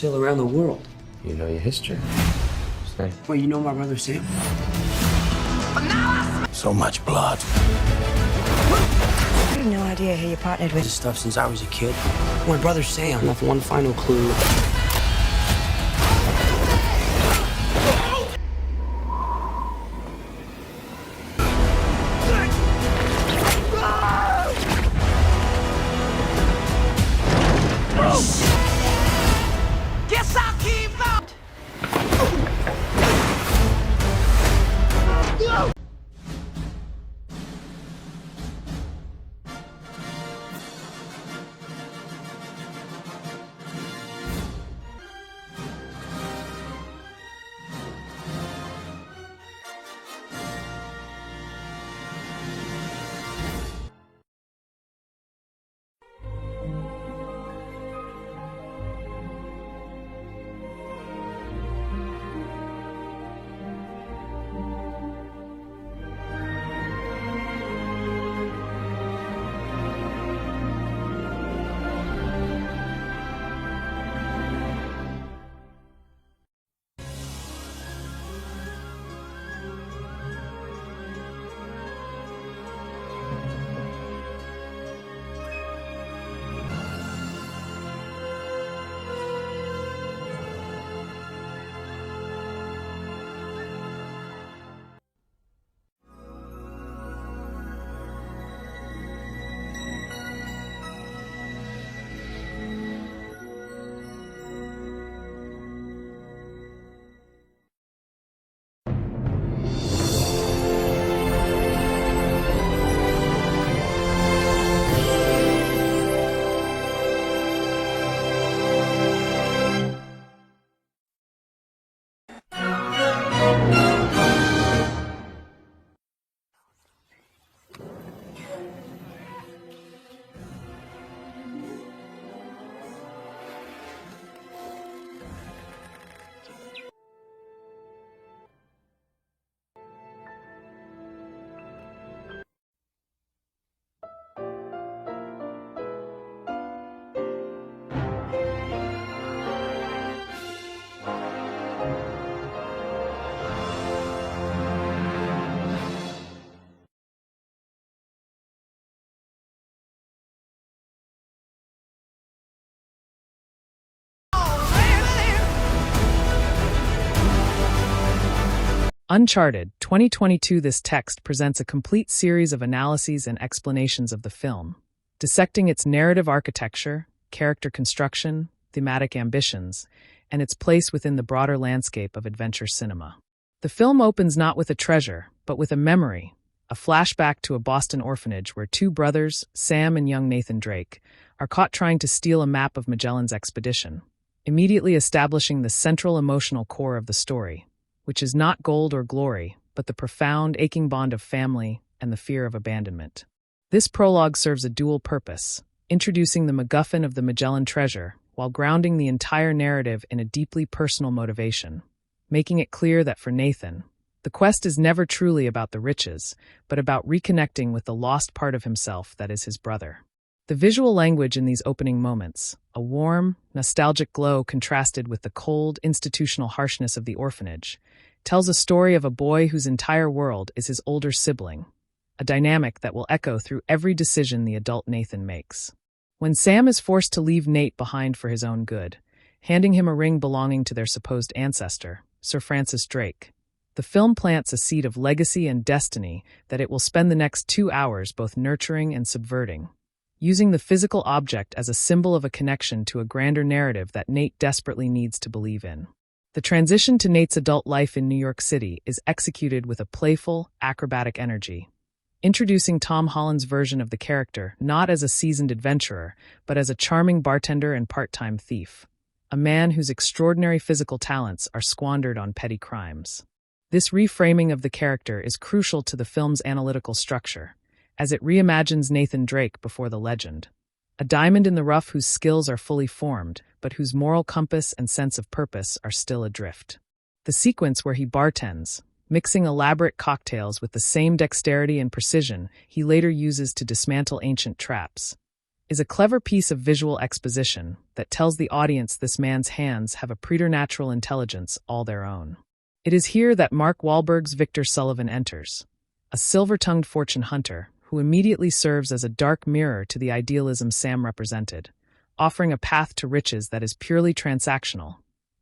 sail around the world. You know your history. Say. Well, you know my brother Sam? So much blood. I have no idea who you partnered with. This stuff since I was a kid. My brother Sam left one final clue. Guess I'll keep up. Uncharted 2022. This text presents a complete series of analyses and explanations of the film, dissecting its narrative architecture, character construction, thematic ambitions, and its place within the broader landscape of adventure cinema. The film opens not with a treasure, but with a memory, a flashback to a Boston orphanage where two brothers, Sam and young Nathan Drake, are caught trying to steal a map of Magellan's expedition, immediately establishing the central emotional core of the story, which is not gold or glory, but the profound, aching bond of family and the fear of abandonment. This prologue serves a dual purpose, introducing the MacGuffin of the Magellan treasure while grounding the entire narrative in a deeply personal motivation, making it clear that for Nathan, the quest is never truly about the riches, but about reconnecting with the lost part of himself that is his brother. The visual language in these opening moments, a warm, nostalgic glow contrasted with the cold, institutional harshness of the orphanage, tells a story of a boy whose entire world is his older sibling, a dynamic that will echo through every decision the adult Nathan makes. When Sam is forced to leave Nate behind for his own good, handing him a ring belonging to their supposed ancestor, Sir Francis Drake, the film plants a seed of legacy and destiny that it will spend the next 2 hours both nurturing and subverting, using the physical object as a symbol of a connection to a grander narrative that Nate desperately needs to believe in. The transition to Nate's adult life in New York City is executed with a playful, acrobatic energy, introducing Tom Holland's version of the character not as a seasoned adventurer, but as a charming bartender and part-time thief, a man whose extraordinary physical talents are squandered on petty crimes. This reframing of the character is crucial to the film's analytical structure, as it reimagines Nathan Drake before the legend, a diamond in the rough whose skills are fully formed, but whose moral compass and sense of purpose are still adrift. The sequence where he bartends, mixing elaborate cocktails with the same dexterity and precision he later uses to dismantle ancient traps, is a clever piece of visual exposition that tells the audience this man's hands have a preternatural intelligence all their own. It is here that Mark Wahlberg's Victor Sullivan enters, a silver-tongued fortune hunter who immediately serves as a dark mirror to the idealism Sam represented, offering a path to riches that is purely transactional,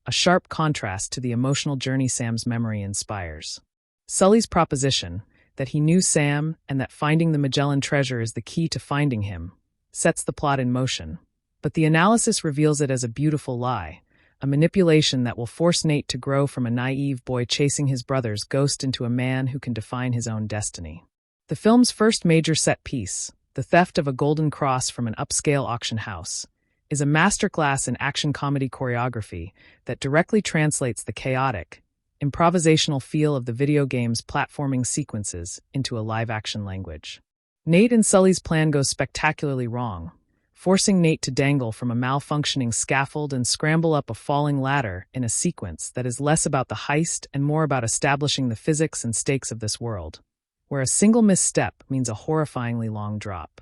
a sharp contrast to the emotional journey Sam's memory inspires. Sully's proposition, that he knew Sam and that finding the Magellan treasure is the key to finding him, sets the plot in motion, but the analysis reveals it as a beautiful lie, a manipulation that will force Nate to grow from a naive boy chasing his brother's ghost into a man who can define his own destiny. The film's first major set piece, the theft of a golden cross from an upscale auction house, is a masterclass in action comedy choreography that directly translates the chaotic, improvisational feel of the video game's platforming sequences into a live-action language. Nate and Sully's plan goes spectacularly wrong, forcing Nate to dangle from a malfunctioning scaffold and scramble up a falling ladder in a sequence that is less about the heist and more about establishing the physics and stakes of this world, where a single misstep means a horrifyingly long drop.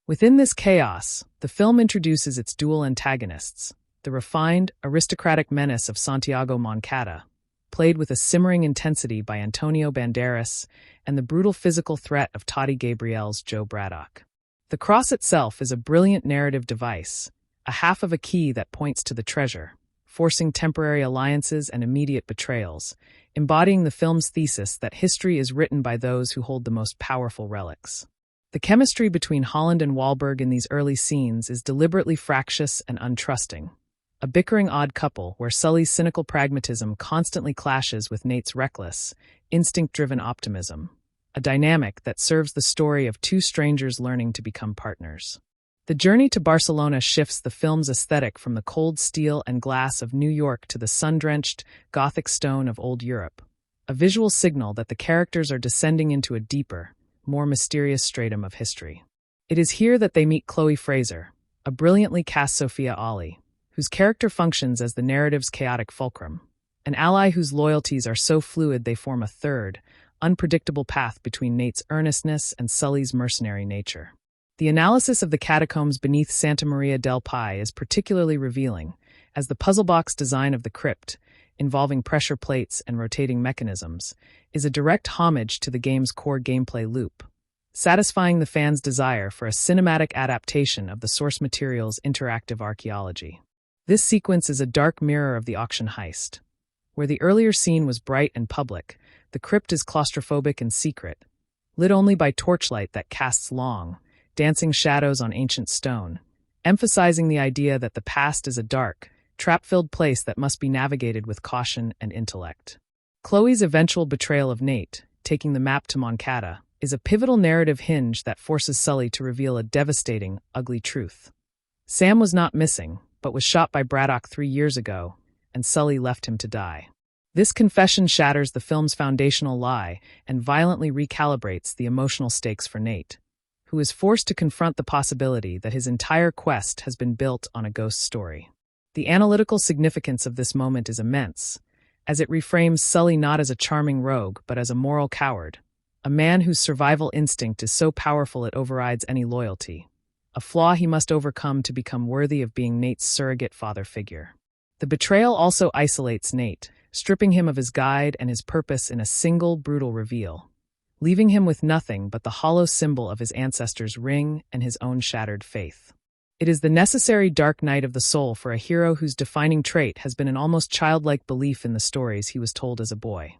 Within this chaos, the film introduces its dual antagonists, the refined, aristocratic menace of Santiago Moncada, played with a simmering intensity by Antonio Banderas, and the brutal physical threat of Toddy Gabriel's Joe Braddock. The cross itself is a brilliant narrative device, a half of a key that points to the treasure, forcing temporary alliances and immediate betrayals, embodying the film's thesis that history is written by those who hold the most powerful relics. The chemistry between Holland and Wahlberg in these early scenes is deliberately fractious and untrusting, a bickering odd couple where Sully's cynical pragmatism constantly clashes with Nate's reckless, instinct-driven optimism, a dynamic that serves the story of two strangers learning to become partners. The journey to Barcelona shifts the film's aesthetic from the cold steel and glass of New York to the sun-drenched, Gothic stone of old Europe, a visual signal that the characters are descending into a deeper, more mysterious stratum of history. It is here that they meet Chloe Fraser, a brilliantly cast Sophia Ali, whose character functions as the narrative's chaotic fulcrum, an ally whose loyalties are so fluid they form a third, unpredictable path between Nate's earnestness and Sully's mercenary nature. The analysis of the catacombs beneath Santa Maria del Pai is particularly revealing, as the puzzle box design of the crypt, involving pressure plates and rotating mechanisms, is a direct homage to the game's core gameplay loop, satisfying the fans' desire for a cinematic adaptation of the source material's interactive archaeology. This sequence is a dark mirror of the auction heist. Where the earlier scene was bright and public, the crypt is claustrophobic and secret, lit only by torchlight that casts long, dancing shadows on ancient stone, emphasizing the idea that the past is a dark, trap-filled place that must be navigated with caution and intellect. Chloe's eventual betrayal of Nate, taking the map to Moncada, is a pivotal narrative hinge that forces Sully to reveal a devastating, ugly truth. Sam was not missing, but was shot by Braddock 3 years ago, and Sully left him to die. This confession shatters the film's foundational lie and violently recalibrates the emotional stakes for Nate, who is forced to confront the possibility that his entire quest has been built on a ghost story. The analytical significance of this moment is immense, as it reframes Sully not as a charming rogue but as a moral coward, a man whose survival instinct is so powerful it overrides any loyalty, a flaw he must overcome to become worthy of being Nate's surrogate father figure. The betrayal also isolates Nate, stripping him of his guide and his purpose in a single brutal reveal, leaving him with nothing but the hollow symbol of his ancestors' ring and his own shattered faith. It is the necessary dark night of the soul for a hero whose defining trait has been an almost childlike belief in the stories he was told as a boy.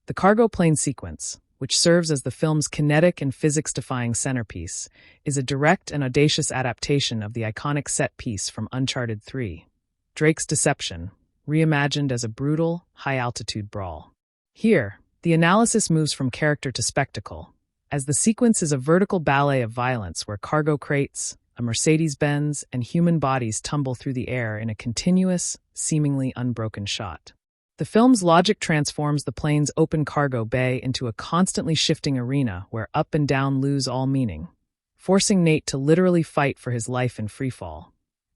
The cargo plane sequence, which serves as the film's kinetic and physics-defying centerpiece, is a direct and audacious adaptation of the iconic set piece from Uncharted 3, Drake's Deception, reimagined as a brutal, high-altitude brawl. Here, the analysis moves from character to spectacle, as the sequence is a vertical ballet of violence where cargo crates, a Mercedes-Benz, and human bodies tumble through the air in a continuous, seemingly unbroken shot. The film's logic transforms the plane's open cargo bay into a constantly shifting arena where up and down lose all meaning, forcing Nate to literally fight for his life in freefall,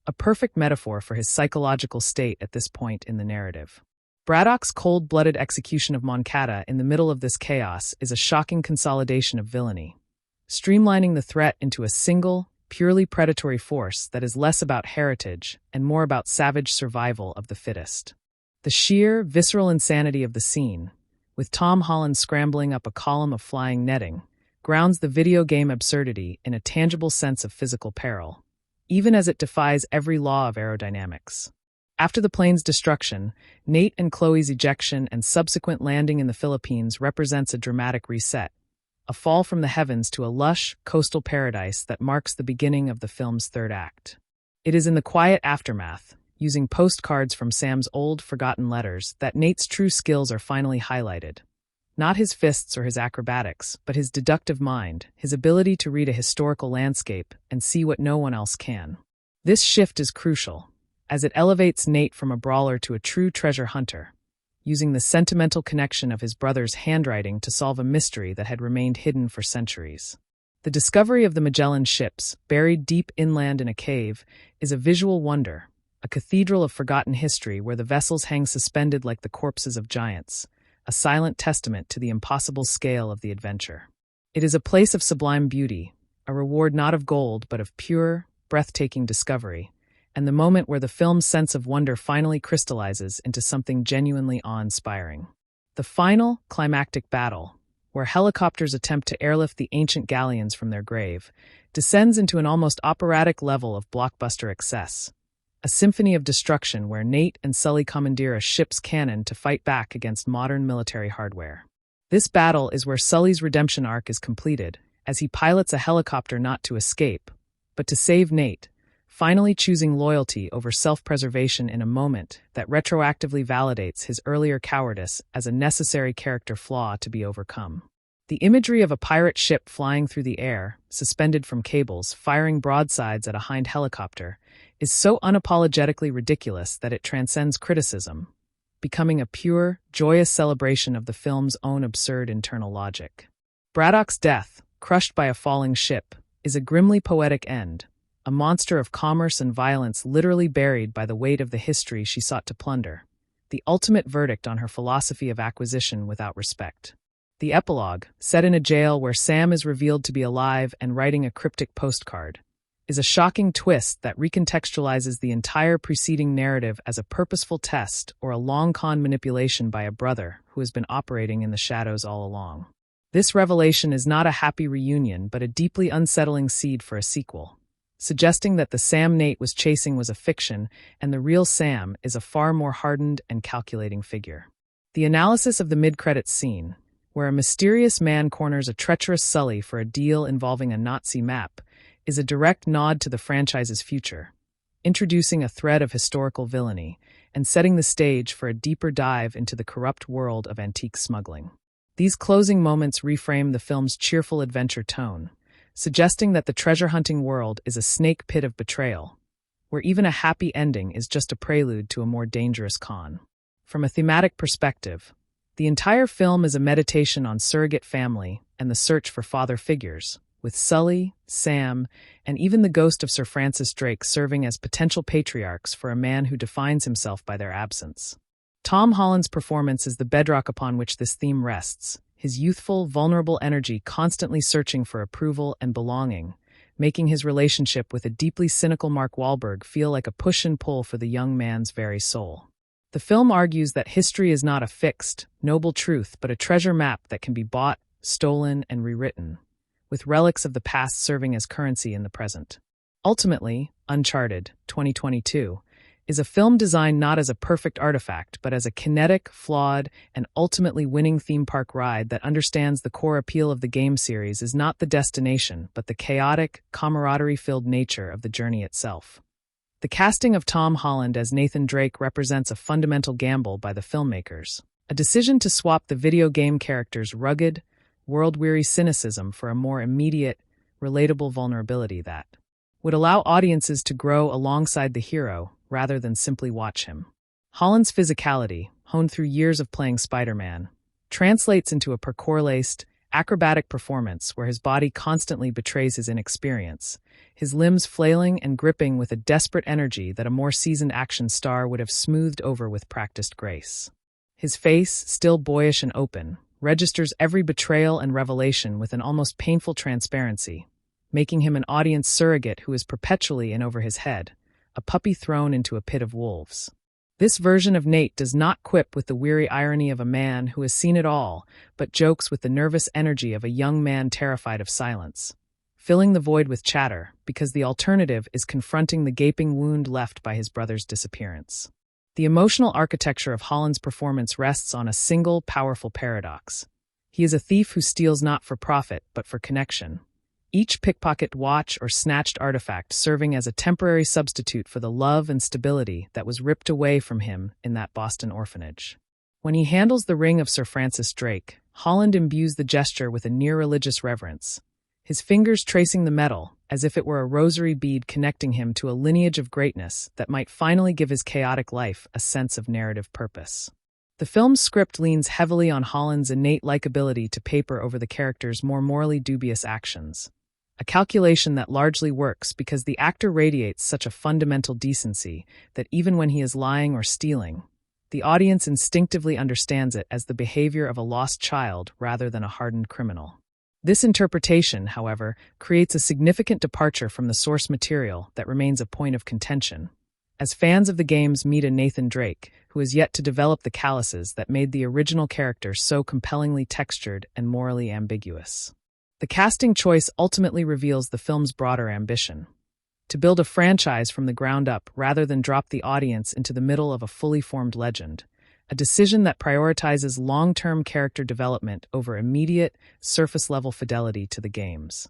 a perfect metaphor for his psychological state at this point in the narrative. Braddock's cold-blooded execution of Moncada in the middle of this chaos is a shocking consolidation of villainy, streamlining the threat into a single, purely predatory force that is less about heritage and more about savage survival of the fittest. The sheer, visceral insanity of the scene, with Tom Holland scrambling up a column of flying netting, grounds the video game absurdity in a tangible sense of physical peril, even as it defies every law of aerodynamics. After the plane's destruction, Nate and Chloe's ejection and subsequent landing in the Philippines represents a dramatic reset, a fall from the heavens to a lush, coastal paradise that marks the beginning of the film's third act. It is in the quiet aftermath, using postcards from Sam's old, forgotten letters, that Nate's true skills are finally highlighted. Not his fists or his acrobatics, but his deductive mind, his ability to read a historical landscape and see what no one else can. This shift is crucial, as it elevates Nate from a brawler to a true treasure hunter, using the sentimental connection of his brother's handwriting to solve a mystery that had remained hidden for centuries. The discovery of the Magellan ships, buried deep inland in a cave, is a visual wonder, a cathedral of forgotten history where the vessels hang suspended like the corpses of giants, a silent testament to the impossible scale of the adventure. It is a place of sublime beauty, a reward not of gold but of pure, breathtaking discovery, and the moment where the film's sense of wonder finally crystallizes into something genuinely awe-inspiring. The final, climactic battle, where helicopters attempt to airlift the ancient galleons from their grave, descends into an almost operatic level of blockbuster excess. A symphony of destruction where Nate and Sully commandeer a ship's cannon to fight back against modern military hardware. This battle is where Sully's redemption arc is completed, as he pilots a helicopter not to escape, but to save Nate, finally choosing loyalty over self-preservation in a moment that retroactively validates his earlier cowardice as a necessary character flaw to be overcome. The imagery of a pirate ship flying through the air, suspended from cables, firing broadsides at a Hind helicopter, is so unapologetically ridiculous that it transcends criticism, becoming a pure, joyous celebration of the film's own absurd internal logic. Braddock's death, crushed by a falling ship, is a grimly poetic end, a monster of commerce and violence literally buried by the weight of the history she sought to plunder, the ultimate verdict on her philosophy of acquisition without respect. The epilogue, set in a jail where Sam is revealed to be alive and writing a cryptic postcard, is a shocking twist that recontextualizes the entire preceding narrative as a purposeful test or a long-con manipulation by a brother who has been operating in the shadows all along. This revelation is not a happy reunion but a deeply unsettling seed for a sequel, suggesting that the Sam Nate was chasing was a fiction and the real Sam is a far more hardened and calculating figure. The analysis of the mid-credits scene, where a mysterious man corners a treacherous Sully for a deal involving a Nazi map, is a direct nod to the franchise's future, introducing a thread of historical villainy and setting the stage for a deeper dive into the corrupt world of antique smuggling. These closing moments reframe the film's cheerful adventure tone, suggesting that the treasure-hunting world is a snake pit of betrayal, where even a happy ending is just a prelude to a more dangerous con. From a thematic perspective, the entire film is a meditation on surrogate family and the search for father figures, with Sully, Sam, and even the ghost of Sir Francis Drake serving as potential patriarchs for a man who defines himself by their absence. Tom Holland's performance is the bedrock upon which this theme rests, his youthful, vulnerable energy constantly searching for approval and belonging, making his relationship with a deeply cynical Mark Wahlberg feel like a push and pull for the young man's very soul. The film argues that history is not a fixed, noble truth but a treasure map that can be bought, stolen, and rewritten, with relics of the past serving as currency in the present. Ultimately, Uncharted, 2022, is a film designed not as a perfect artifact, but as a kinetic, flawed, and ultimately winning theme park ride that understands the core appeal of the game series is not the destination, but the chaotic, camaraderie-filled nature of the journey itself. The casting of Tom Holland as Nathan Drake represents a fundamental gamble by the filmmakers, a decision to swap the video game character's rugged, world-weary cynicism for a more immediate, relatable vulnerability that would allow audiences to grow alongside the hero rather than simply watch him. Holland's physicality, honed through years of playing Spider-Man, translates into a parkour-laced, acrobatic performance where his body constantly betrays his inexperience, his limbs flailing and gripping with a desperate energy that a more seasoned action star would have smoothed over with practiced grace. His face, still boyish and open, registers every betrayal and revelation with an almost painful transparency, making him an audience surrogate who is perpetually in over his head, a puppy thrown into a pit of wolves. This version of Nate does not quip with the weary irony of a man who has seen it all, but jokes with the nervous energy of a young man terrified of silence, filling the void with chatter, because the alternative is confronting the gaping wound left by his brother's disappearance. The emotional architecture of Holland's performance rests on a single, powerful paradox. He is a thief who steals not for profit, but for connection. Each pickpocket watch or snatched artifact serving as a temporary substitute for the love and stability that was ripped away from him in that Boston orphanage. When he handles the ring of Sir Francis Drake, Holland imbues the gesture with a near-religious reverence, his fingers tracing the metal as if it were a rosary bead connecting him to a lineage of greatness that might finally give his chaotic life a sense of narrative purpose. The film's script leans heavily on Holland's innate likability to paper over the character's more morally dubious actions, a calculation that largely works because the actor radiates such a fundamental decency that even when he is lying or stealing, the audience instinctively understands it as the behavior of a lost child rather than a hardened criminal. This interpretation, however, creates a significant departure from the source material that remains a point of contention, as fans of the games meet a Nathan Drake who is yet to develop the calluses that made the original character so compellingly textured and morally ambiguous. The casting choice ultimately reveals the film's broader ambition: to build a franchise from the ground up rather than drop the audience into the middle of a fully formed legend, a decision that prioritizes long-term character development over immediate, surface-level fidelity to the games.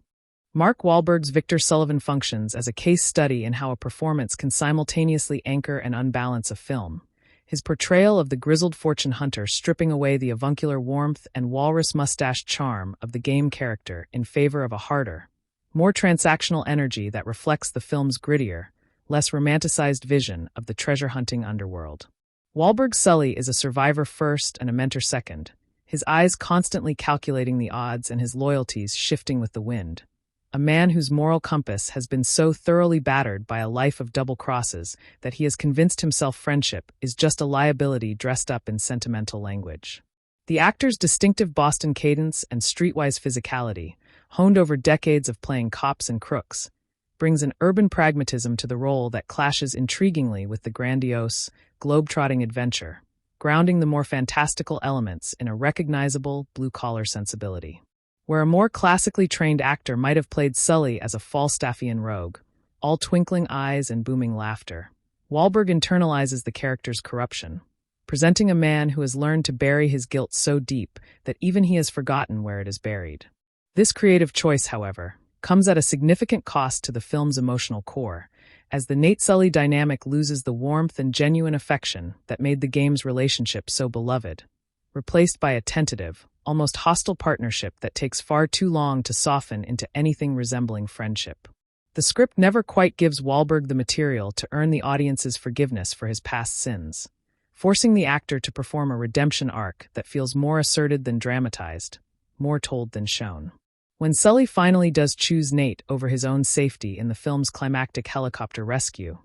Mark Wahlberg's Victor Sullivan functions as a case study in how a performance can simultaneously anchor and unbalance a film. His portrayal of the grizzled fortune hunter stripping away the avuncular warmth and walrus-mustached charm of the game character in favor of a harder, more transactional energy that reflects the film's grittier, less romanticized vision of the treasure-hunting underworld. Wahlberg's Sully is a survivor first and a mentor second, his eyes constantly calculating the odds and his loyalties shifting with the wind. A man whose moral compass has been so thoroughly battered by a life of double crosses that he has convinced himself friendship is just a liability dressed up in sentimental language. The actor's distinctive Boston cadence and streetwise physicality, honed over decades of playing cops and crooks, brings an urban pragmatism to the role that clashes intriguingly with the grandiose, globe-trotting adventure, grounding the more fantastical elements in a recognizable blue-collar sensibility. Where a more classically trained actor might have played Sully as a Falstaffian rogue, all twinkling eyes and booming laughter, Wahlberg internalizes the character's corruption, presenting a man who has learned to bury his guilt so deep that even he has forgotten where it is buried. This creative choice, however, comes at a significant cost to the film's emotional core, as the Nate-Sully dynamic loses the warmth and genuine affection that made the game's relationship so beloved, replaced by a tentative, almost hostile partnership that takes far too long to soften into anything resembling friendship. The script never quite gives Wahlberg the material to earn the audience's forgiveness for his past sins, forcing the actor to perform a redemption arc that feels more asserted than dramatized, more told than shown. When Sully finally does choose Nate over his own safety in the film's climactic helicopter rescue,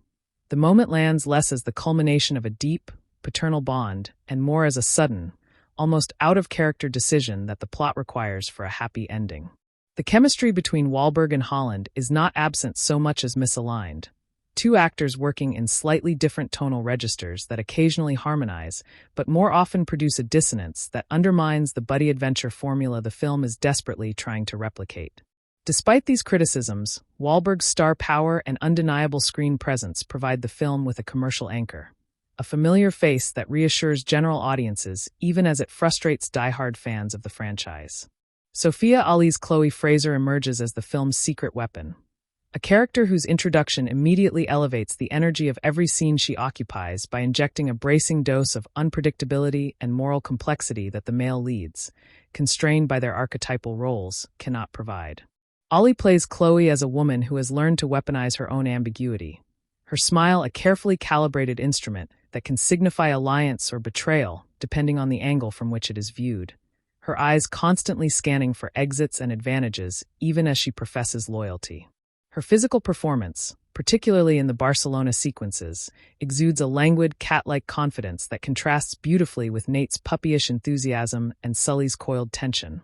the moment lands less as the culmination of a deep, paternal bond and more as a sudden, almost out-of-character decision that the plot requires for a happy ending. The chemistry between Wahlberg and Holland is not absent so much as misaligned, two actors working in slightly different tonal registers that occasionally harmonize, but more often produce a dissonance that undermines the buddy adventure formula the film is desperately trying to replicate. Despite these criticisms, Wahlberg's star power and undeniable screen presence provide the film with a commercial anchor, a familiar face that reassures general audiences even as it frustrates die-hard fans of the franchise. Sophia Ali's Chloe Fraser emerges as the film's secret weapon, a character whose introduction immediately elevates the energy of every scene she occupies by injecting a bracing dose of unpredictability and moral complexity that the male leads, constrained by their archetypal roles, cannot provide. Ali plays Chloe as a woman who has learned to weaponize her own ambiguity, her smile a carefully calibrated instrument that can signify alliance or betrayal depending on the angle from which it is viewed, her eyes constantly scanning for exits and advantages even as she professes loyalty. Her physical performance, particularly in the Barcelona sequences, exudes a languid, cat-like confidence that contrasts beautifully with Nate's puppyish enthusiasm and Sully's coiled tension.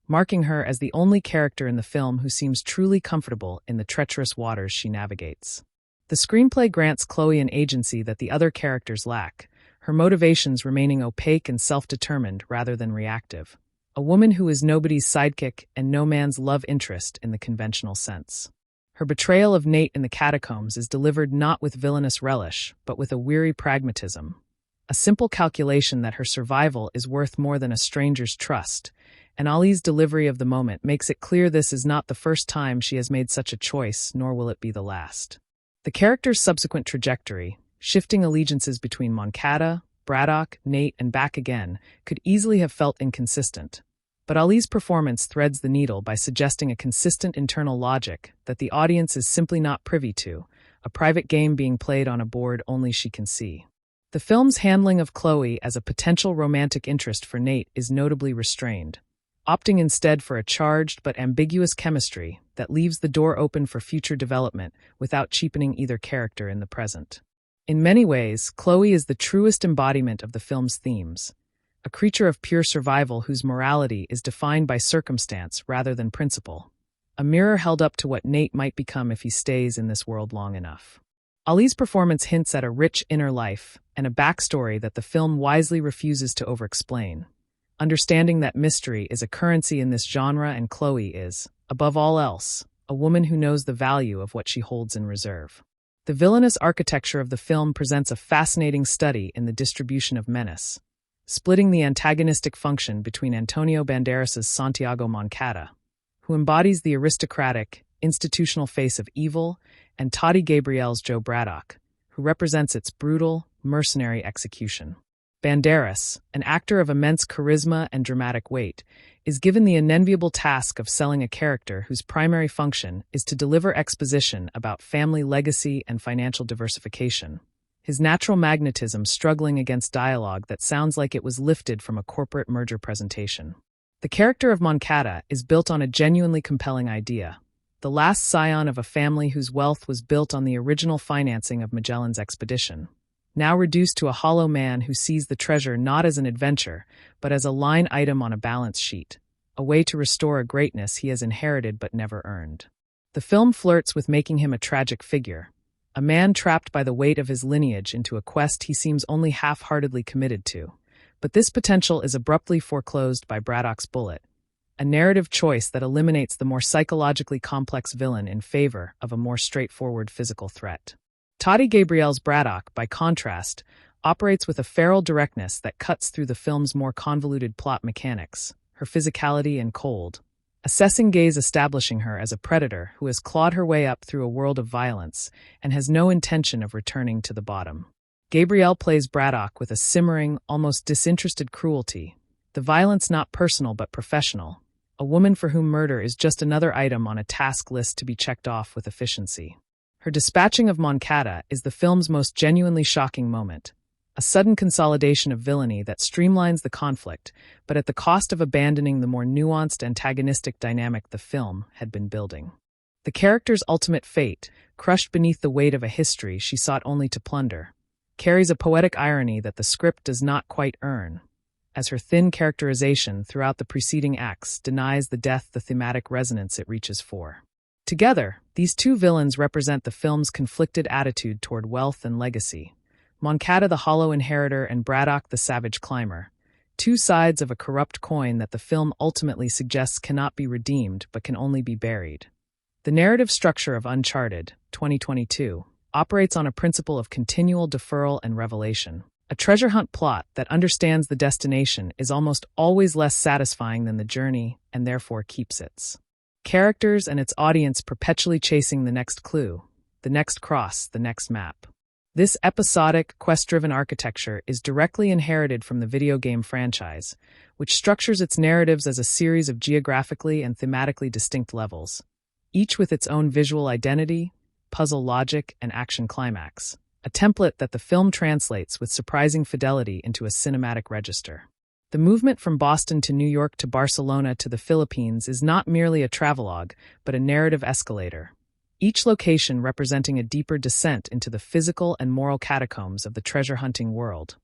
marking her as the only character in the film who seems truly comfortable in the treacherous waters she navigates. The screenplay grants Chloe an agency that the other characters lack, her motivations remaining opaque and self-determined rather than reactive. A woman who is nobody's sidekick and no man's love interest in the conventional sense. Her betrayal of Nate in the catacombs is delivered not with villainous relish, but with a weary pragmatism. A simple calculation that her survival is worth more than a stranger's trust, and Ali's delivery of the moment makes it clear this is not the first time she has made such a choice, nor will it be the last. The character's subsequent trajectory, shifting allegiances between Moncada, Braddock, Nate, and back again, could easily have felt inconsistent. But Ali's performance threads the needle by suggesting a consistent internal logic that the audience is simply not privy to, a private game being played on a board only she can see. The film's handling of Chloe as a potential romantic interest for Nate is notably restrained, opting instead for a charged but ambiguous chemistry that leaves the door open for future development without cheapening either character in the present. In many ways, Chloe is the truest embodiment of the film's themes, a creature of pure survival whose morality is defined by circumstance rather than principle, a mirror held up to what Nate might become if he stays in this world long enough. Ali's performance hints at a rich inner life and a backstory that the film wisely refuses to overexplain, understanding that mystery is a currency in this genre, and Chloe is, above all else, a woman who knows the value of what she holds in reserve. The villainous architecture of the film presents a fascinating study in the distribution of menace, splitting the antagonistic function between Antonio Banderas's Santiago Moncada, who embodies the aristocratic, institutional face of evil, and Toddy Gabriel's Joe Braddock, who represents its brutal, mercenary execution. Banderas, an actor of immense charisma and dramatic weight, is given the unenviable task of selling a character whose primary function is to deliver exposition about family legacy and financial diversification, his natural magnetism struggling against dialogue that sounds like it was lifted from a corporate merger presentation. The character of Moncada is built on a genuinely compelling idea, the last scion of a family whose wealth was built on the original financing of Magellan's expedition, now reduced to a hollow man who sees the treasure not as an adventure, but as a line item on a balance sheet, a way to restore a greatness he has inherited but never earned. The film flirts with making him a tragic figure, a man trapped by the weight of his lineage into a quest he seems only half-heartedly committed to. But this potential is abruptly foreclosed by Braddock's bullet, a narrative choice that eliminates the more psychologically complex villain in favor of a more straightforward physical threat. Toddy Gabriel's Braddock, by contrast, operates with a feral directness that cuts through the film's more convoluted plot mechanics, her physicality and cold, assessing gaze establishing her as a predator who has clawed her way up through a world of violence and has no intention of returning to the bottom. Gabriel plays Braddock with a simmering, almost disinterested cruelty, the violence not personal but professional, a woman for whom murder is just another item on a task list to be checked off with efficiency. Her dispatching of Moncada is the film's most genuinely shocking moment, a sudden consolidation of villainy that streamlines the conflict, but at the cost of abandoning the more nuanced antagonistic dynamic the film had been building. The character's ultimate fate, crushed beneath the weight of a history she sought only to plunder, carries a poetic irony that the script does not quite earn, as her thin characterization throughout the preceding acts denies the death the thematic resonance it reaches for. Together, these two villains represent the film's conflicted attitude toward wealth and legacy. Moncada the hollow inheritor and Braddock the savage climber, two sides of a corrupt coin that the film ultimately suggests cannot be redeemed but can only be buried. The narrative structure of Uncharted, 2022, operates on a principle of continual deferral and revelation. A treasure hunt plot that understands the destination is almost always less satisfying than the journey and therefore keeps its characters and its audience perpetually chasing the next clue, the next cross, the next map. This episodic, quest-driven architecture is directly inherited from the video game franchise, which structures its narratives as a series of geographically and thematically distinct levels, each with its own visual identity, puzzle logic, and action climax, a template that the film translates with surprising fidelity into a cinematic register. The movement from Boston to New York to Barcelona to the Philippines is not merely a travelogue, but a narrative escalator, each location representing a deeper descent into the physical and moral catacombs of the treasure-hunting world.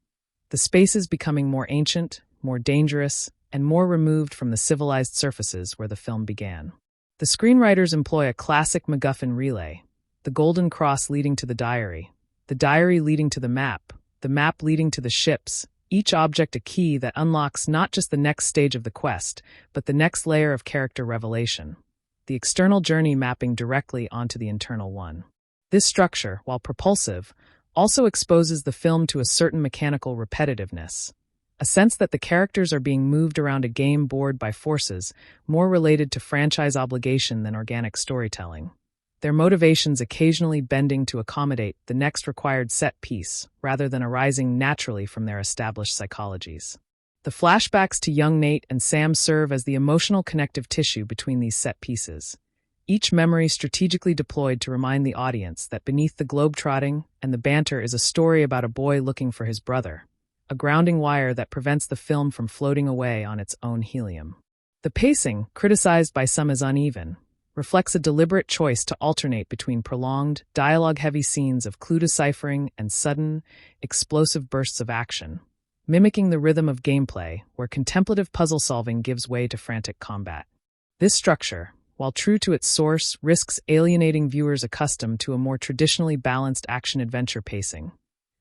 The spaces becoming more ancient, more dangerous, and more removed from the civilized surfaces where the film began. The screenwriters employ a classic MacGuffin relay, the golden cross leading to the diary leading to the map leading to the ships, each object a key that unlocks not just the next stage of the quest, but the next layer of character revelation, the external journey mapping directly onto the internal one. This structure, while propulsive, also exposes the film to a certain mechanical repetitiveness, a sense that the characters are being moved around a game board by forces more related to franchise obligation than organic storytelling, their motivations occasionally bending to accommodate the next required set piece rather than arising naturally from their established psychologies. The flashbacks to young Nate and Sam serve as the emotional connective tissue between these set pieces, each memory strategically deployed to remind the audience that beneath the globetrotting and the banter is a story about a boy looking for his brother, a grounding wire that prevents the film from floating away on its own helium. The pacing, criticized by some as uneven, reflects a deliberate choice to alternate between prolonged, dialogue-heavy scenes of clue deciphering and sudden, explosive bursts of action, mimicking the rhythm of gameplay where contemplative puzzle-solving gives way to frantic combat. This structure, while true to its source, risks alienating viewers accustomed to a more traditionally balanced action-adventure pacing,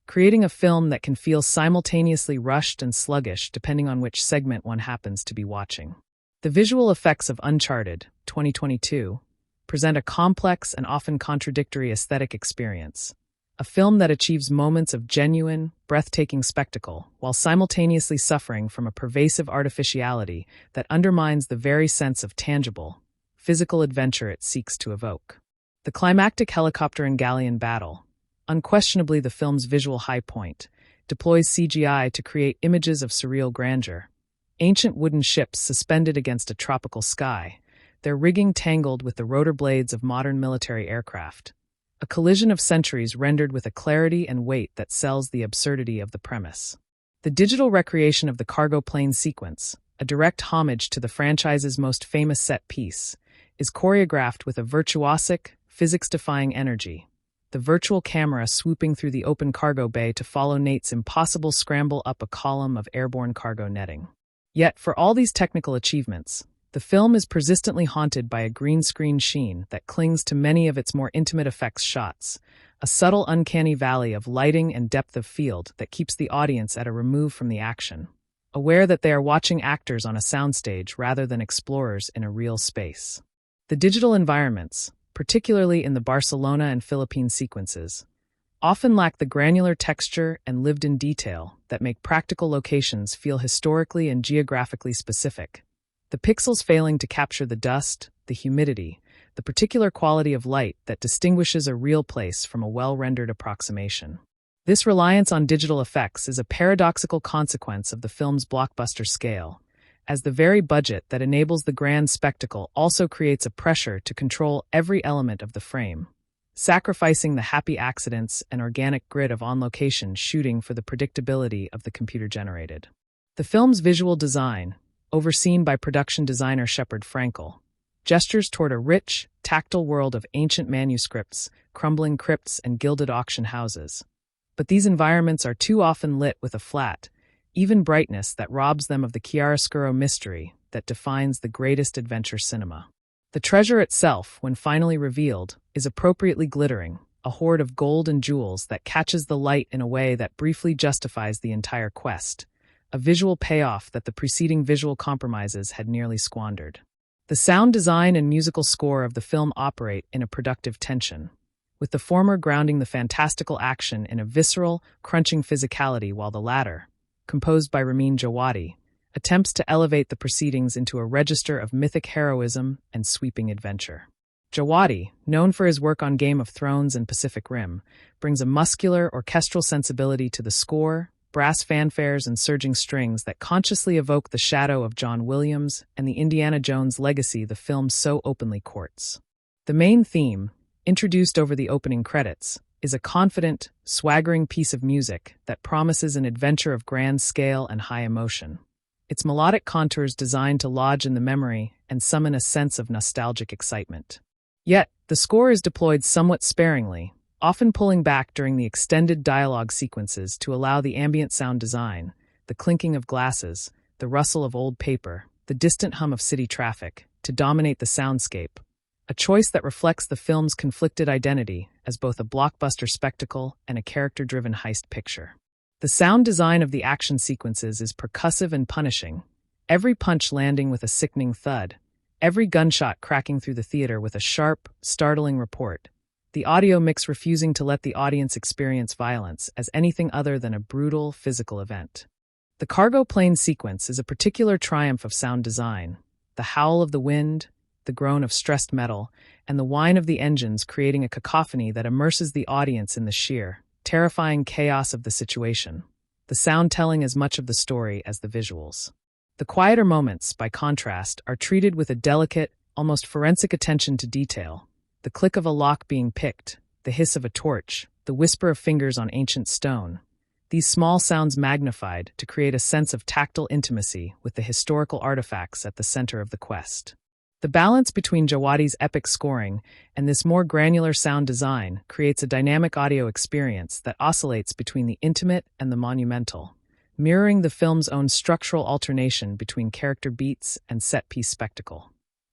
creating a film that can feel simultaneously rushed and sluggish depending on which segment one happens to be watching. The visual effects of Uncharted, 2022, present a complex and often contradictory aesthetic experience, a film that achieves moments of genuine, breathtaking spectacle while simultaneously suffering from a pervasive artificiality that undermines the very sense of tangible, physical adventure it seeks to evoke. The climactic helicopter and galleon battle, unquestionably the film's visual high point, deploys CGI to create images of surreal grandeur. Ancient wooden ships suspended against a tropical sky, their rigging tangled with the rotor blades of modern military aircraft. A collision of centuries rendered with a clarity and weight that sells the absurdity of the premise. The digital recreation of the cargo plane sequence, a direct homage to the franchise's most famous set piece, is choreographed with a virtuosic, physics-defying energy, the virtual camera swooping through the open cargo bay to follow Nate's impossible scramble up a column of airborne cargo netting. Yet, for all these technical achievements, the film is persistently haunted by a green screen sheen that clings to many of its more intimate effects shots, a subtle uncanny valley of lighting and depth of field that keeps the audience at a remove from the action, aware that they are watching actors on a soundstage rather than explorers in a real space. The digital environments, particularly in the Barcelona and Philippine sequences, often lack the granular texture and lived-in detail that make practical locations feel historically and geographically specific, the pixels failing to capture the dust, the humidity, the particular quality of light that distinguishes a real place from a well-rendered approximation. This reliance on digital effects is a paradoxical consequence of the film's blockbuster scale, as the very budget that enables the grand spectacle also creates a pressure to control every element of the frame, sacrificing the happy accidents and organic grit of on-location shooting for the predictability of the computer-generated. The film's visual design, overseen by production designer Shepard Frankel, gestures toward a rich, tactile world of ancient manuscripts, crumbling crypts, and gilded auction houses. But these environments are too often lit with a flat, even brightness that robs them of the chiaroscuro mystery that defines the greatest adventure cinema. The treasure itself, when finally revealed, is appropriately glittering, a hoard of gold and jewels that catches the light in a way that briefly justifies the entire quest, a visual payoff that the preceding visual compromises had nearly squandered. The sound design and musical score of the film operate in a productive tension, with the former grounding the fantastical action in a visceral, crunching physicality while the latter, composed by Ramin Djawadi, attempts to elevate the proceedings into a register of mythic heroism and sweeping adventure. Djawadi, known for his work on Game of Thrones and Pacific Rim, brings a muscular, orchestral sensibility to the score, brass fanfares and surging strings that consciously evoke the shadow of John Williams and the Indiana Jones legacy the film so openly courts. The main theme, introduced over the opening credits, is a confident, swaggering piece of music that promises an adventure of grand scale and high emotion, its melodic contours designed to lodge in the memory and summon a sense of nostalgic excitement. Yet, the score is deployed somewhat sparingly, often pulling back during the extended dialogue sequences to allow the ambient sound design, the clinking of glasses, the rustle of old paper, the distant hum of city traffic, to dominate the soundscape, a choice that reflects the film's conflicted identity as both a blockbuster spectacle and a character-driven heist picture. The sound design of the action sequences is percussive and punishing, every punch landing with a sickening thud, every gunshot cracking through the theater with a sharp, startling report, the audio mix refusing to let the audience experience violence as anything other than a brutal, physical event. The cargo plane sequence is a particular triumph of sound design. The howl of the wind, the groan of stressed metal, and the whine of the engines creating a cacophony that immerses the audience in the sheer, terrifying chaos of the situation, the sound telling as much of the story as the visuals. The quieter moments, by contrast, are treated with a delicate, almost forensic attention to detail. The click of a lock being picked, the hiss of a torch, the whisper of fingers on ancient stone. These small sounds magnified to create a sense of tactile intimacy with the historical artifacts at the center of the quest. The balance between Djawadi's epic scoring and this more granular sound design creates a dynamic audio experience that oscillates between the intimate and the monumental, mirroring the film's own structural alternation between character beats and set-piece spectacle.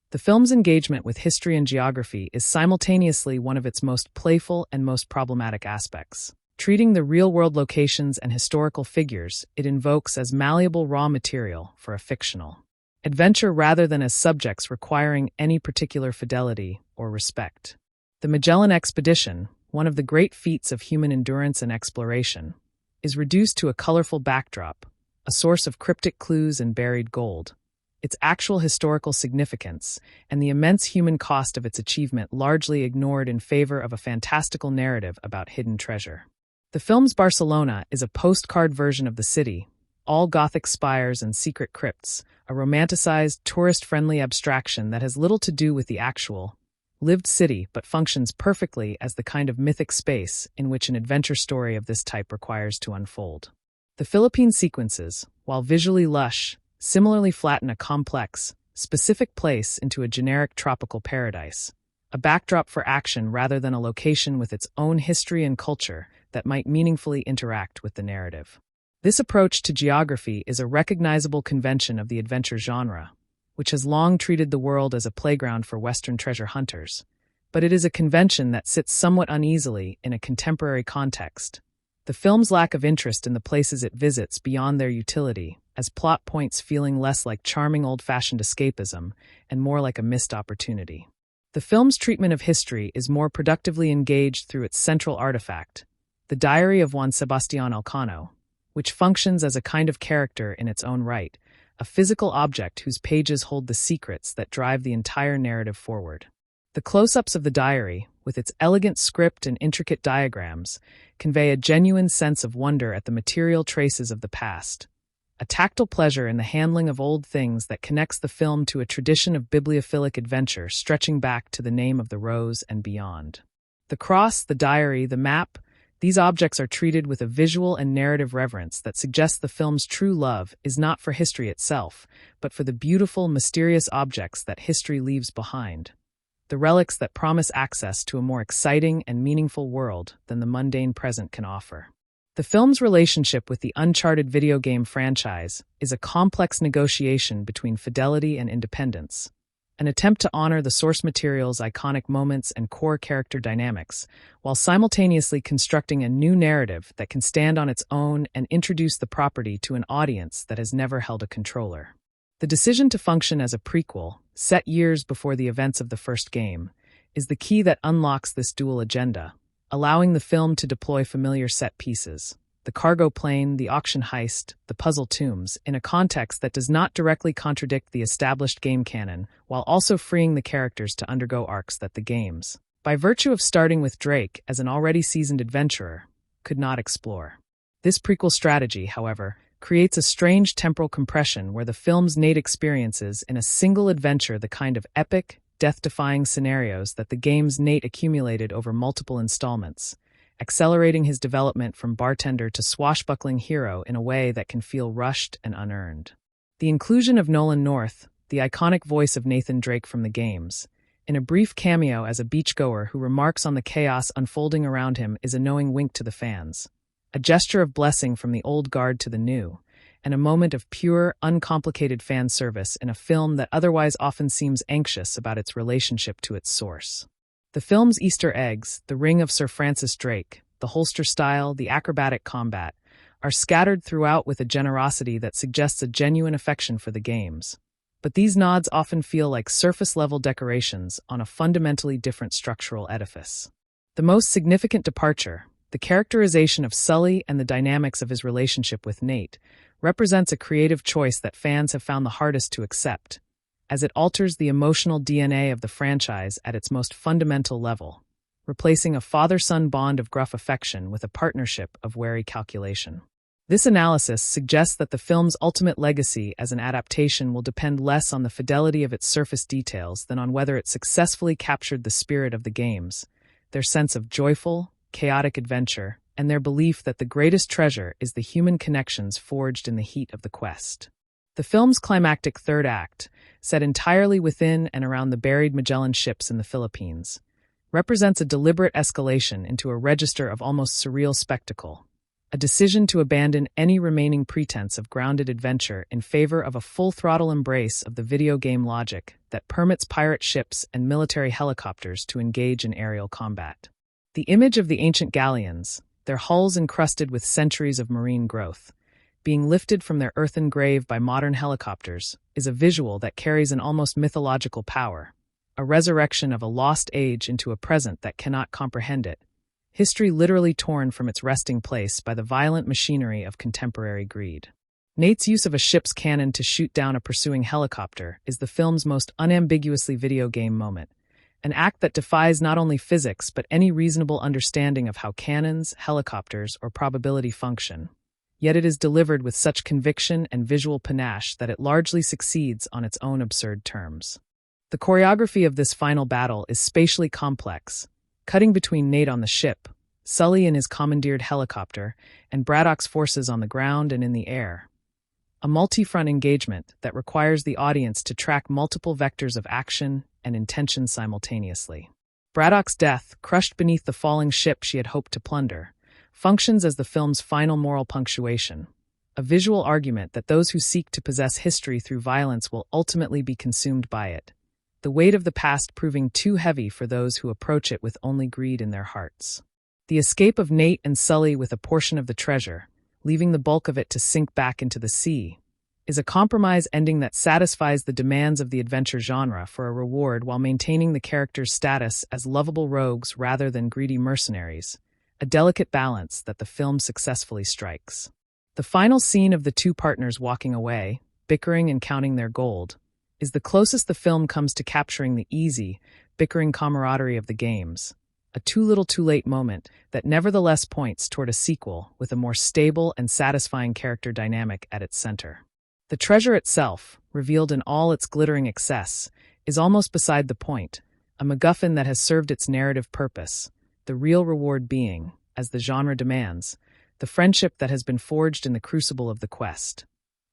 The film's engagement with history and geography is simultaneously one of its most playful and most problematic aspects. Treating the real-world locations and historical figures, it invokes as malleable raw material for a fictional adventure rather than as subjects requiring any particular fidelity or respect. The Magellan Expedition, one of the great feats of human endurance and exploration, is reduced to a colorful backdrop, a source of cryptic clues and buried gold. Its actual historical significance and the immense human cost of its achievement largely ignored in favor of a fantastical narrative about hidden treasure. The film's Barcelona is a postcard version of the city, all Gothic spires and secret crypts, a romanticized, tourist-friendly abstraction that has little to do with the actual, lived city but functions perfectly as the kind of mythic space in which an adventure story of this type requires to unfold. The Philippine sequences, while visually lush, similarly flatten a complex, specific place into a generic tropical paradise, a backdrop for action rather than a location with its own history and culture that might meaningfully interact with the narrative. This approach to geography is a recognizable convention of the adventure genre, which has long treated the world as a playground for Western treasure hunters, but it is a convention that sits somewhat uneasily in a contemporary context. The film's lack of interest in the places it visits beyond their utility, as plot points feeling less like charming old-fashioned escapism and more like a missed opportunity. The film's treatment of history is more productively engaged through its central artifact, the Diary of Juan Sebastián Elcano, which functions as a kind of character in its own right, a physical object whose pages hold the secrets that drive the entire narrative forward. The close-ups of the diary, with its elegant script and intricate diagrams, convey a genuine sense of wonder at the material traces of the past, a tactile pleasure in the handling of old things that connects the film to a tradition of bibliophilic adventure stretching back to the Name of the Rose and beyond. The cross, the diary, the map, these objects are treated with a visual and narrative reverence that suggests the film's true love is not for history itself, but for the beautiful, mysterious objects that history leaves behind, the relics that promise access to a more exciting and meaningful world than the mundane present can offer. The film's relationship with the Uncharted video game franchise is a complex negotiation between fidelity and independence, an attempt to honor the source material's iconic moments and core character dynamics, while simultaneously constructing a new narrative that can stand on its own and introduce the property to an audience that has never held a controller. The decision to function as a prequel, set years before the events of the first game, is the key that unlocks this dual agenda, allowing the film to deploy familiar set pieces, the cargo plane, the auction heist, the puzzle tombs, in a context that does not directly contradict the established game canon, while also freeing the characters to undergo arcs that the games, by virtue of starting with Drake as an already seasoned adventurer, could not explore. This prequel strategy, however, creates a strange temporal compression where the film's Nate experiences in a single adventure the kind of epic, death-defying scenarios that the game's Nate accumulated over multiple installments, accelerating his development from bartender to swashbuckling hero in a way that can feel rushed and unearned. The inclusion of Nolan North, the iconic voice of Nathan Drake from the games, in a brief cameo as a beachgoer who remarks on the chaos unfolding around him, is a knowing wink to the fans, a gesture of blessing from the old guard to the new, and a moment of pure, uncomplicated fan service in a film that otherwise often seems anxious about its relationship to its source. The film's Easter eggs, the ring of Sir Francis Drake, the holster style, the acrobatic combat, are scattered throughout with a generosity that suggests a genuine affection for the games. But these nods often feel like surface-level decorations on a fundamentally different structural edifice. The most significant departure, the characterization of Sully and the dynamics of his relationship with Nate, represents a creative choice that fans have found the hardest to accept, as it alters the emotional DNA of the franchise at its most fundamental level, replacing a father-son bond of gruff affection with a partnership of wary calculation. This analysis suggests that the film's ultimate legacy as an adaptation will depend less on the fidelity of its surface details than on whether it successfully captured the spirit of the games, their sense of joyful, chaotic adventure, and their belief that the greatest treasure is the human connections forged in the heat of the quest. The film's climactic third act, set entirely within and around the buried Magellan ships in the Philippines, represents a deliberate escalation into a register of almost surreal spectacle, a decision to abandon any remaining pretense of grounded adventure in favor of a full-throttle embrace of the video game logic that permits pirate ships and military helicopters to engage in aerial combat. The image of the ancient galleons, their hulls encrusted with centuries of marine growth, being lifted from their earthen grave by modern helicopters, is a visual that carries an almost mythological power, a resurrection of a lost age into a present that cannot comprehend it, history literally torn from its resting place by the violent machinery of contemporary greed. Nate's use of a ship's cannon to shoot down a pursuing helicopter is the film's most unambiguously video game moment, an act that defies not only physics but any reasonable understanding of how cannons, helicopters, or probability function. Yet it is delivered with such conviction and visual panache that it largely succeeds on its own absurd terms. The choreography of this final battle is spatially complex, cutting between Nate on the ship, Sully in his commandeered helicopter, and Braddock's forces on the ground and in the air. A multi-front engagement that requires the audience to track multiple vectors of action and intention simultaneously. Braddock's death, crushed beneath the falling ship she had hoped to plunder, functions as the film's final moral punctuation, a visual argument that those who seek to possess history through violence will ultimately be consumed by it, the weight of the past proving too heavy for those who approach it with only greed in their hearts. The escape of Nate and Sully with a portion of the treasure, leaving the bulk of it to sink back into the sea, is a compromise ending that satisfies the demands of the adventure genre for a reward while maintaining the characters' status as lovable rogues rather than greedy mercenaries, a delicate balance that the film successfully strikes. The final scene of the two partners walking away, bickering and counting their gold, is the closest the film comes to capturing the easy, bickering camaraderie of the games, a too little too late moment that nevertheless points toward a sequel with a more stable and satisfying character dynamic at its center. The treasure itself, revealed in all its glittering excess, is almost beside the point, a MacGuffin that has served its narrative purpose, the real reward being, as the genre demands, the friendship that has been forged in the crucible of the quest.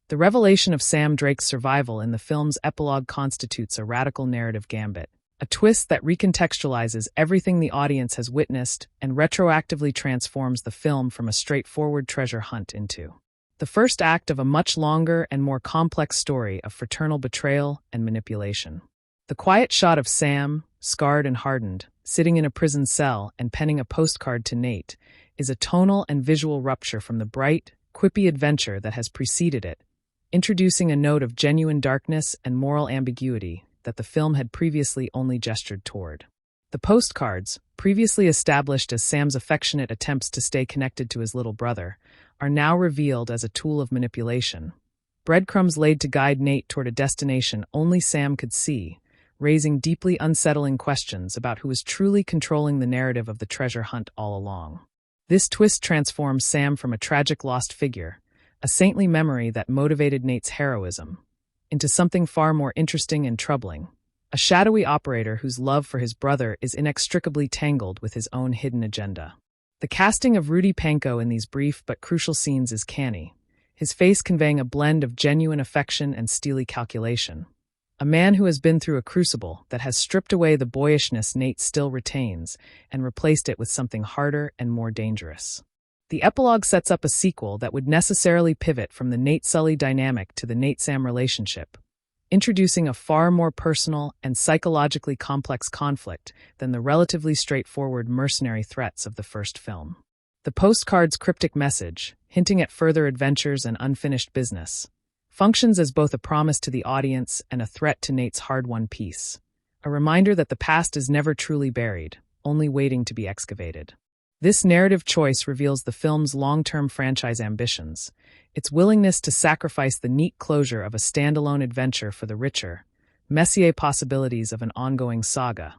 The revelation of Sam Drake's survival in the film's epilogue constitutes a radical narrative gambit, a twist that recontextualizes everything the audience has witnessed and retroactively transforms the film from a straightforward treasure hunt into the first act of a much longer and more complex story of fraternal betrayal and manipulation. The quiet shot of Sam, scarred and hardened, sitting in a prison cell and penning a postcard to Nate, is a tonal and visual rupture from the bright, quippy adventure that has preceded it, introducing a note of genuine darkness and moral ambiguity that the film had previously only gestured toward. The postcards, previously established as Sam's affectionate attempts to stay connected to his little brother, are now revealed as a tool of manipulation. Breadcrumbs laid to guide Nate toward a destination only Sam could see, raising deeply unsettling questions about who was truly controlling the narrative of the treasure hunt all along. This twist transforms Sam from a tragic lost figure, a saintly memory that motivated Nate's heroism, into something far more interesting and troubling, a shadowy operator whose love for his brother is inextricably tangled with his own hidden agenda. The casting of Rudy Pankow in these brief but crucial scenes is canny, his face conveying a blend of genuine affection and steely calculation. A man who has been through a crucible that has stripped away the boyishness Nate still retains and replaced it with something harder and more dangerous. The epilogue sets up a sequel that would necessarily pivot from the Nate-Sully dynamic to the Nate-Sam relationship, introducing a far more personal and psychologically complex conflict than the relatively straightforward mercenary threats of the first film. The postcard's cryptic message, hinting at further adventures and unfinished business, functions as both a promise to the audience and a threat to Nate's hard-won peace, a reminder that the past is never truly buried, only waiting to be excavated. This narrative choice reveals the film's long-term franchise ambitions, its willingness to sacrifice the neat closure of a standalone adventure for the richer, messier possibilities of an ongoing saga,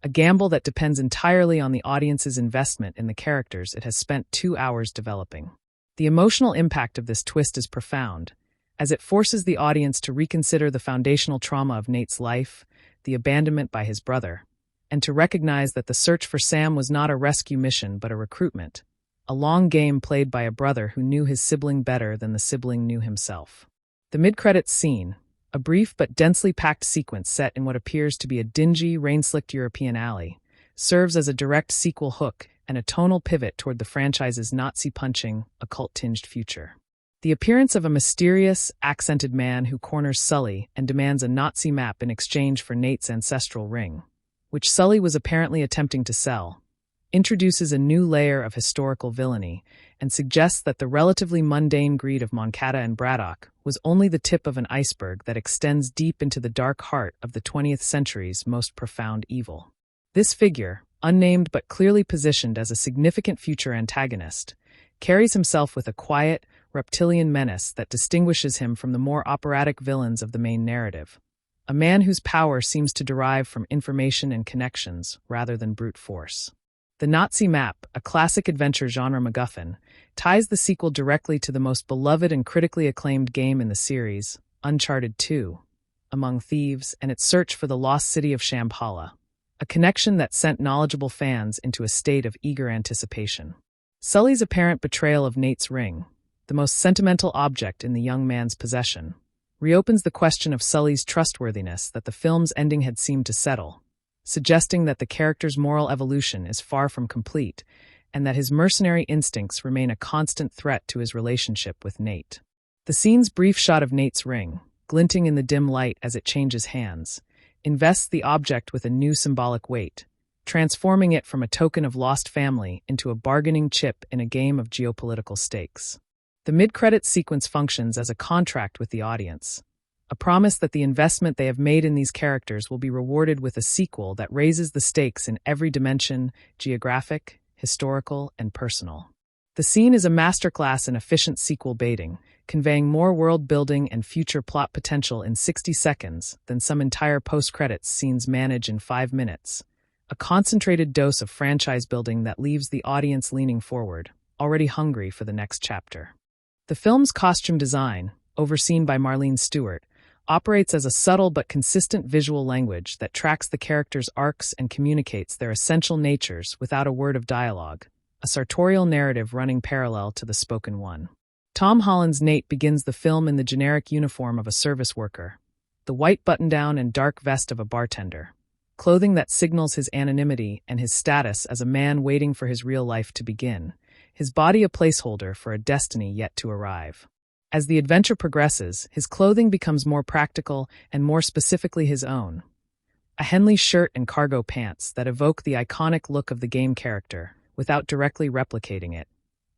a gamble that depends entirely on the audience's investment in the characters it has spent 2 hours developing. The emotional impact of this twist is profound, as it forces the audience to reconsider the foundational trauma of Nate's life, the abandonment by his brother, and to recognize that the search for Sam was not a rescue mission but a recruitment, a long game played by a brother who knew his sibling better than the sibling knew himself. The mid-credits scene, a brief but densely packed sequence set in what appears to be a dingy, rain-slicked European alley, serves as a direct sequel hook and a tonal pivot toward the franchise's Nazi-punching, occult-tinged future. The appearance of a mysterious, accented man who corners Sully and demands a Nazi map in exchange for Nate's ancestral ring, which Sully was apparently attempting to sell, introduces a new layer of historical villainy and suggests that the relatively mundane greed of Moncada and Braddock was only the tip of an iceberg that extends deep into the dark heart of the 20th century's most profound evil. This figure, unnamed but clearly positioned as a significant future antagonist, carries himself with a quiet, reptilian menace that distinguishes him from the more operatic villains of the main narrative. A man whose power seems to derive from information and connections rather than brute force. The Nazi map, a classic adventure genre MacGuffin, ties the sequel directly to the most beloved and critically acclaimed game in the series, Uncharted 2, Among Thieves, and its search for the lost city of Shambhala, a connection that sent knowledgeable fans into a state of eager anticipation. Sully's apparent betrayal of Nate's ring, the most sentimental object in the young man's possession, reopens the question of Sully's trustworthiness that the film's ending had seemed to settle, suggesting that the character's moral evolution is far from complete and that his mercenary instincts remain a constant threat to his relationship with Nate. The scene's brief shot of Nate's ring, glinting in the dim light as it changes hands, invests the object with a new symbolic weight, transforming it from a token of lost family into a bargaining chip in a game of geopolitical stakes. The mid-credits sequence functions as a contract with the audience, a promise that the investment they have made in these characters will be rewarded with a sequel that raises the stakes in every dimension: geographic, historical, and personal. The scene is a masterclass in efficient sequel baiting, conveying more world-building and future plot potential in 60 seconds than some entire post-credits scenes manage in 5 minutes, a concentrated dose of franchise building that leaves the audience leaning forward, already hungry for the next chapter. The film's costume design, overseen by Marlene Stewart, operates as a subtle but consistent visual language that tracks the characters' arcs and communicates their essential natures without a word of dialogue, a sartorial narrative running parallel to the spoken one. Tom Holland's Nate begins the film in the generic uniform of a service worker, the white button-down and dark vest of a bartender, clothing that signals his anonymity and his status as a man waiting for his real life to begin, his body a placeholder for a destiny yet to arrive. As the adventure progresses, his clothing becomes more practical and more specifically his own. A Henley shirt and cargo pants that evoke the iconic look of the game character without directly replicating it.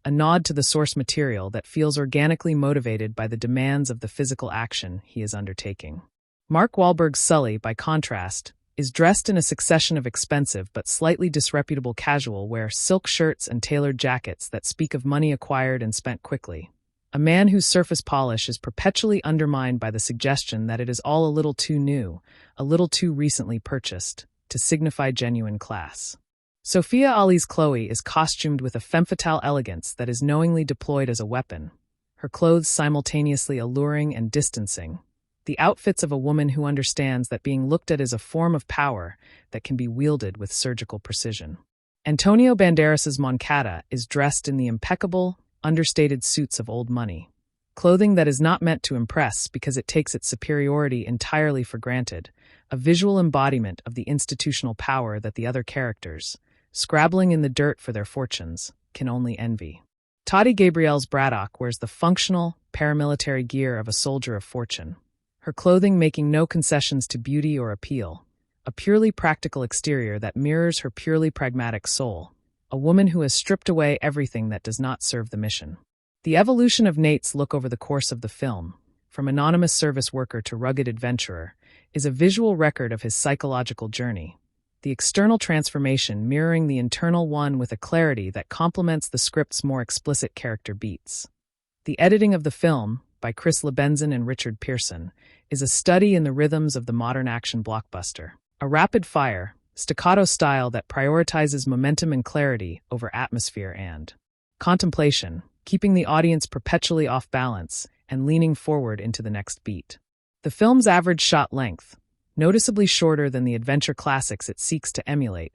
A nod to the source material that feels organically motivated by the demands of the physical action he is undertaking. Mark Wahlberg's Sully, by contrast, is dressed in a succession of expensive but slightly disreputable casual wear, silk shirts and tailored jackets that speak of money acquired and spent quickly. A man whose surface polish is perpetually undermined by the suggestion that it is all a little too new, a little too recently purchased, to signify genuine class. Sophia Ali's Chloe is costumed with a femme fatale elegance that is knowingly deployed as a weapon, her clothes simultaneously alluring and distancing, the outfits of a woman who understands that being looked at is a form of power that can be wielded with surgical precision. Antonio Banderas's Moncada is dressed in the impeccable, understated suits of old money, clothing that is not meant to impress because it takes its superiority entirely for granted, a visual embodiment of the institutional power that the other characters, scrabbling in the dirt for their fortunes, can only envy. Toddy Gabrielle's Braddock wears the functional, paramilitary gear of a soldier of fortune, her clothing making no concessions to beauty or appeal, a purely practical exterior that mirrors her purely pragmatic soul, a woman who has stripped away everything that does not serve the mission. The evolution of Nate's look over the course of the film, from anonymous service worker to rugged adventurer, is a visual record of his psychological journey, the external transformation mirroring the internal one with a clarity that complements the script's more explicit character beats. The editing of the film, by Chris Lebenzen and Richard Pearson, is a study in the rhythms of the modern action blockbuster, a rapid-fire, staccato style that prioritizes momentum and clarity over atmosphere and contemplation, keeping the audience perpetually off balance and leaning forward into the next beat. The film's average shot length, noticeably shorter than the adventure classics it seeks to emulate,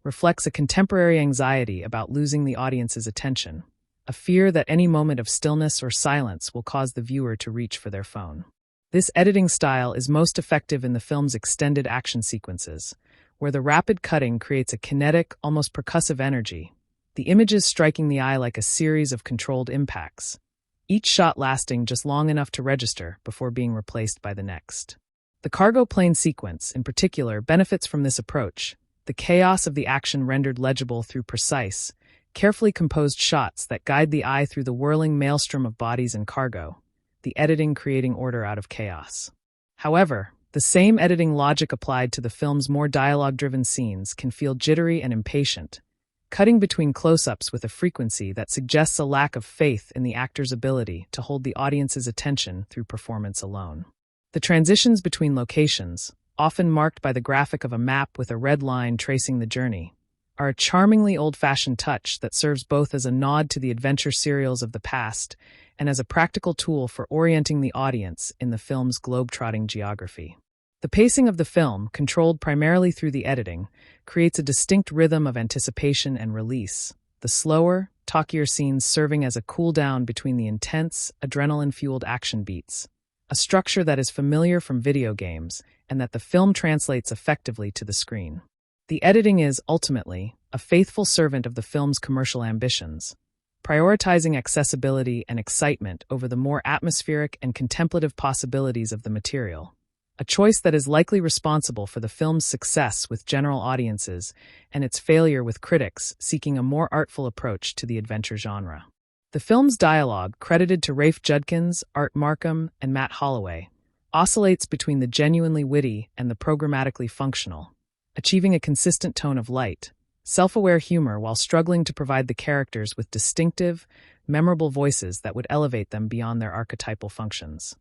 reflects a contemporary anxiety about losing the audience's attention, a fear that any moment of stillness or silence will cause the viewer to reach for their phone. This editing style is most effective in the film's extended action sequences, where the rapid cutting creates a kinetic, almost percussive energy, the images striking the eye like a series of controlled impacts, each shot lasting just long enough to register before being replaced by the next. The cargo plane sequence, in particular, benefits from this approach, the chaos of the action rendered legible through precise, carefully composed shots that guide the eye through the whirling maelstrom of bodies and cargo, the editing creating order out of chaos. However, the same editing logic applied to the film's more dialogue-driven scenes can feel jittery and impatient, cutting between close-ups with a frequency that suggests a lack of faith in the actor's ability to hold the audience's attention through performance alone. The transitions between locations, often marked by the graphic of a map with a red line tracing the journey, are a charmingly old-fashioned touch that serves both as a nod to the adventure serials of the past and as a practical tool for orienting the audience in the film's globe-trotting geography. The pacing of the film, controlled primarily through the editing, creates a distinct rhythm of anticipation and release, the slower, talkier scenes serving as a cool-down between the intense, adrenaline-fueled action beats, a structure that is familiar from video games and that the film translates effectively to the screen. The editing is, ultimately, a faithful servant of the film's commercial ambitions, prioritizing accessibility and excitement over the more atmospheric and contemplative possibilities of the material, a choice that is likely responsible for the film's success with general audiences and its failure with critics seeking a more artful approach to the adventure genre. The film's dialogue, credited to Rafe Judkins, Art Markham, and Matt Holloway, oscillates between the genuinely witty and the programmatically functional, achieving a consistent tone of light, self-aware humor while struggling to provide the characters with distinctive, memorable voices that would elevate them beyond their archetypal functions.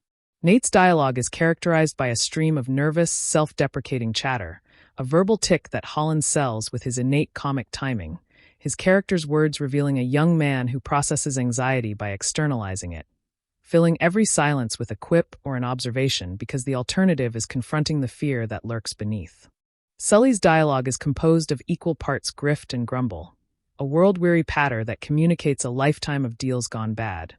Nate's dialogue is characterized by a stream of nervous, self-deprecating chatter, a verbal tic that Holland sells with his innate comic timing, his character's words revealing a young man who processes anxiety by externalizing it, filling every silence with a quip or an observation because the alternative is confronting the fear that lurks beneath. Sully's dialogue is composed of equal parts grift and grumble, a world-weary patter that communicates a lifetime of deals gone bad.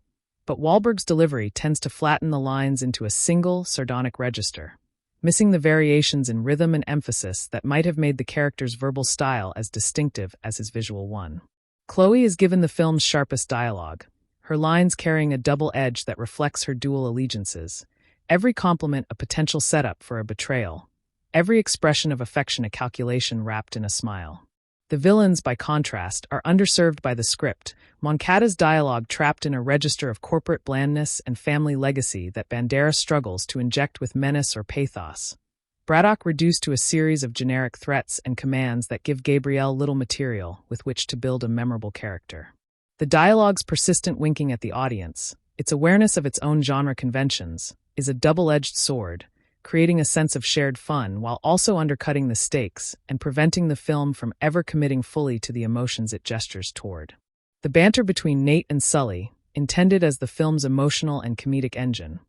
But Wahlberg's delivery tends to flatten the lines into a single, sardonic register, missing the variations in rhythm and emphasis that might have made the character's verbal style as distinctive as his visual one. Chloe is given the film's sharpest dialogue, her lines carrying a double edge that reflects her dual allegiances, every compliment a potential setup for a betrayal, every expression of affection a calculation wrapped in a smile. The villains, by contrast, are underserved by the script, Moncada's dialogue trapped in a register of corporate blandness and family legacy that Banderas struggles to inject with menace or pathos, Braddock reduced to a series of generic threats and commands that give Gabrielle little material with which to build a memorable character. The dialogue's persistent winking at the audience, its awareness of its own genre conventions, is a double-edged sword, creating a sense of shared fun while also undercutting the stakes and preventing the film from ever committing fully to the emotions it gestures toward. The banter between Nate and Sully, intended as the film's emotional and comedic engine,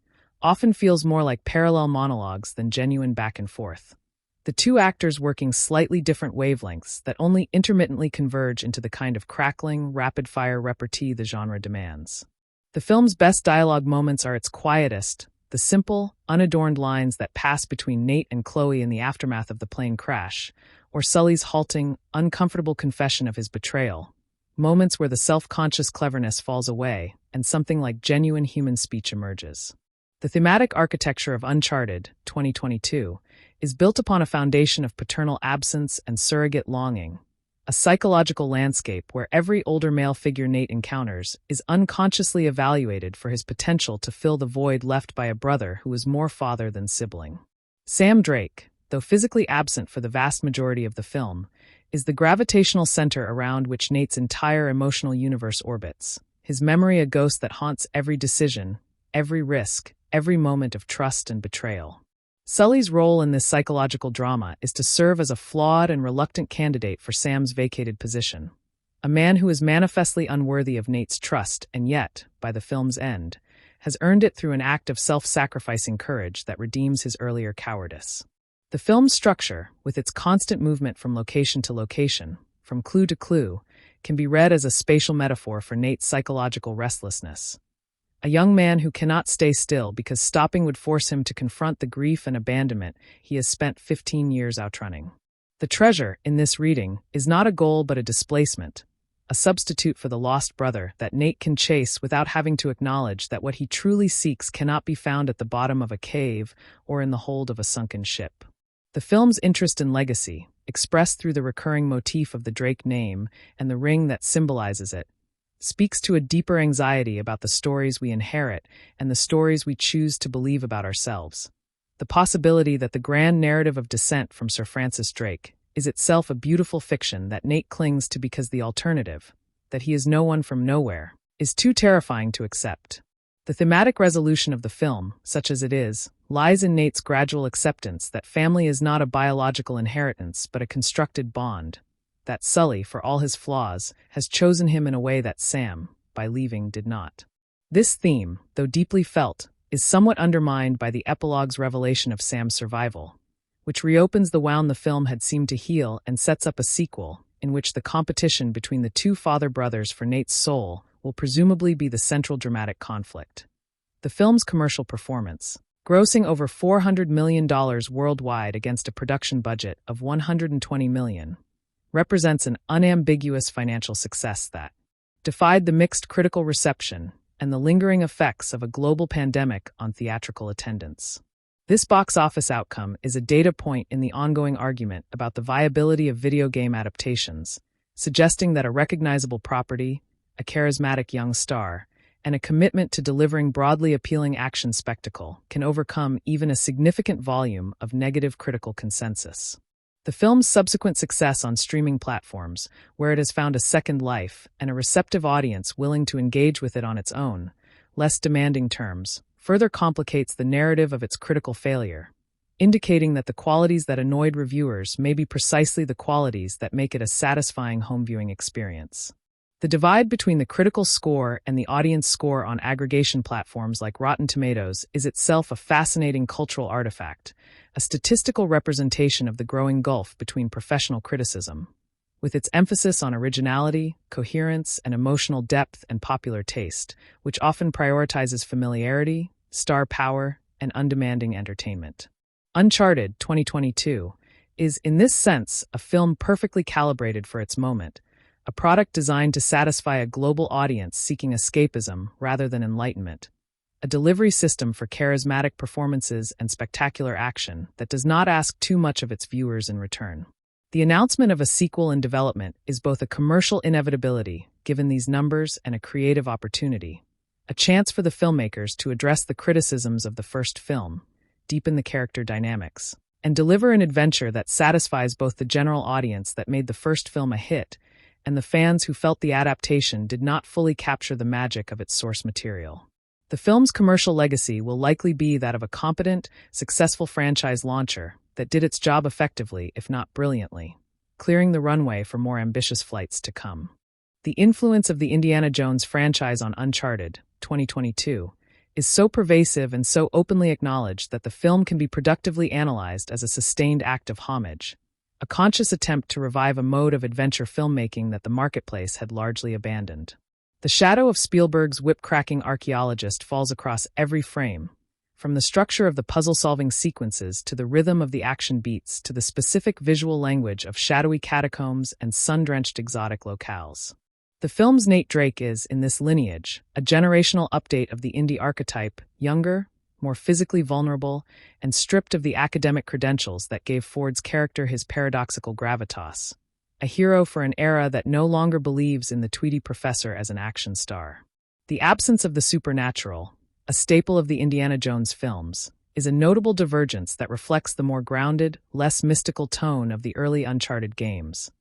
often feels more like parallel monologues than genuine back and forth, the two actors working slightly different wavelengths that only intermittently converge into the kind of crackling, rapid-fire repartee the genre demands. The film's best dialogue moments are its quietest, the simple, unadorned lines that pass between Nate and Chloe in the aftermath of the plane crash, or Sully's halting, uncomfortable confession of his betrayal, moments where the self-conscious cleverness falls away and something like genuine human speech emerges. The thematic architecture of Uncharted, 2022, is built upon a foundation of paternal absence and surrogate longing, a psychological landscape where every older male figure Nate encounters is unconsciously evaluated for his potential to fill the void left by a brother who is more father than sibling. Sam Drake, though physically absent for the vast majority of the film, is the gravitational center around which Nate's entire emotional universe orbits, his memory a ghost that haunts every decision, every risk, every moment of trust and betrayal. Sully's role in this psychological drama is to serve as a flawed and reluctant candidate for Sam's vacated position. A man who is manifestly unworthy of Nate's trust and yet, by the film's end, has earned it through an act of self-sacrificing courage that redeems his earlier cowardice. The film's structure, with its constant movement from location to location, from clue to clue, can be read as a spatial metaphor for Nate's psychological restlessness. A young man who cannot stay still because stopping would force him to confront the grief and abandonment he has spent 15 years outrunning. The treasure, in this reading, is not a goal but a displacement, a substitute for the lost brother that Nate can chase without having to acknowledge that what he truly seeks cannot be found at the bottom of a cave or in the hold of a sunken ship. The film's interest in legacy, expressed through the recurring motif of the Drake name and the ring that symbolizes it, speaks to a deeper anxiety about the stories we inherit and the stories we choose to believe about ourselves. The possibility that the grand narrative of descent from Sir Francis Drake is itself a beautiful fiction that Nate clings to because the alternative, that he is no one from nowhere, is too terrifying to accept. The thematic resolution of the film, such as it is, lies in Nate's gradual acceptance that family is not a biological inheritance but a constructed bond, that Sully, for all his flaws, has chosen him in a way that Sam, by leaving, did not. This theme, though deeply felt, is somewhat undermined by the epilogue's revelation of Sam's survival, which reopens the wound the film had seemed to heal and sets up a sequel, in which the competition between the two father brothers for Nate's soul will presumably be the central dramatic conflict. The film's commercial performance, grossing over $400 million worldwide against a production budget of $120 million, represents an unambiguous financial success that defied the mixed critical reception and the lingering effects of a global pandemic on theatrical attendance. This box office outcome is a data point in the ongoing argument about the viability of video game adaptations, suggesting that a recognizable property, a charismatic young star, and a commitment to delivering broadly appealing action spectacle can overcome even a significant volume of negative critical consensus. The film's subsequent success on streaming platforms, where it has found a second life and a receptive audience willing to engage with it on its own, less demanding terms, further complicates the narrative of its critical failure, indicating that the qualities that annoyed reviewers may be precisely the qualities that make it a satisfying home viewing experience. The divide between the critical score and the audience score on aggregation platforms like Rotten Tomatoes is itself a fascinating cultural artifact, a statistical representation of the growing gulf between professional criticism, with its emphasis on originality, coherence, and emotional depth and popular taste, which often prioritizes familiarity, star power, and undemanding entertainment. Uncharted, 2022, is, in this sense, a film perfectly calibrated for its moment, a product designed to satisfy a global audience seeking escapism rather than enlightenment, a delivery system for charismatic performances and spectacular action that does not ask too much of its viewers in return. The announcement of a sequel in development is both a commercial inevitability, given these numbers, and a creative opportunity, a chance for the filmmakers to address the criticisms of the first film, deepen the character dynamics, and deliver an adventure that satisfies both the general audience that made the first film a hit and the fans who felt the adaptation did not fully capture the magic of its source material. The film's commercial legacy will likely be that of a competent, successful franchise launcher that did its job effectively, if not brilliantly, clearing the runway for more ambitious flights to come. The influence of the Indiana Jones franchise on Uncharted, 2022, is so pervasive and so openly acknowledged that the film can be productively analyzed as a sustained act of homage, a conscious attempt to revive a mode of adventure filmmaking that the marketplace had largely abandoned. The shadow of Spielberg's whip-cracking archaeologist falls across every frame, from the structure of the puzzle-solving sequences to the rhythm of the action beats to the specific visual language of shadowy catacombs and sun-drenched exotic locales. The film's Nate Drake is, in this lineage, a generational update of the indie archetype, younger, more physically vulnerable, and stripped of the academic credentials that gave Ford's character his paradoxical gravitas. A hero for an era that no longer believes in the Tweety professor as an action star. The absence of the supernatural, a staple of the Indiana Jones films, is a notable divergence that reflects the more grounded, less mystical tone of the early Uncharted games.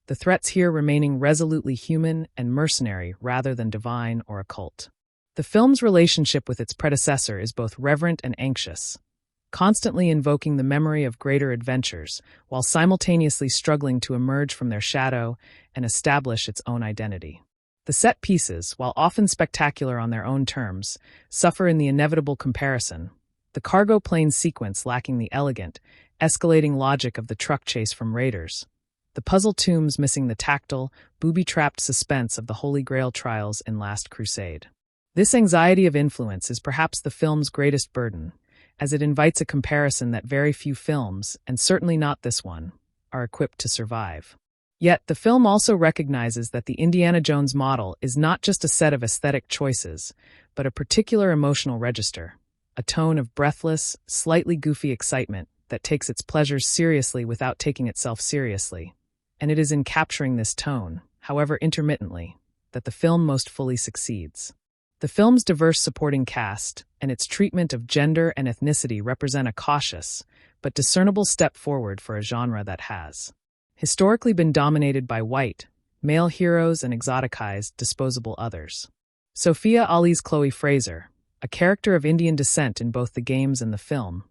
The threats here remaining resolutely human and mercenary rather than divine or occult. The film's relationship with its predecessor is both reverent and anxious, constantly invoking the memory of greater adventures while simultaneously struggling to emerge from their shadow and establish its own identity. The set pieces, while often spectacular on their own terms, suffer in the inevitable comparison, the cargo plane sequence lacking the elegant, escalating logic of the truck chase from Raiders, the puzzle tombs missing the tactile, booby-trapped suspense of the Holy Grail trials in Last Crusade. This anxiety of influence is perhaps the film's greatest burden, as it invites a comparison that very few films, and certainly not this one, are equipped to survive. Yet, the film also recognizes that the Indiana Jones model is not just a set of aesthetic choices, but a particular emotional register, a tone of breathless, slightly goofy excitement that takes its pleasures seriously without taking itself seriously. And it is in capturing this tone, however intermittently, that the film most fully succeeds. The film's diverse supporting cast and its treatment of gender and ethnicity represent a cautious, but discernible step forward for a genre that has historically been dominated by white, male heroes and exoticized, disposable others. Sophia Ali's Chloe Fraser, a character of Indian descent in both the games and the film,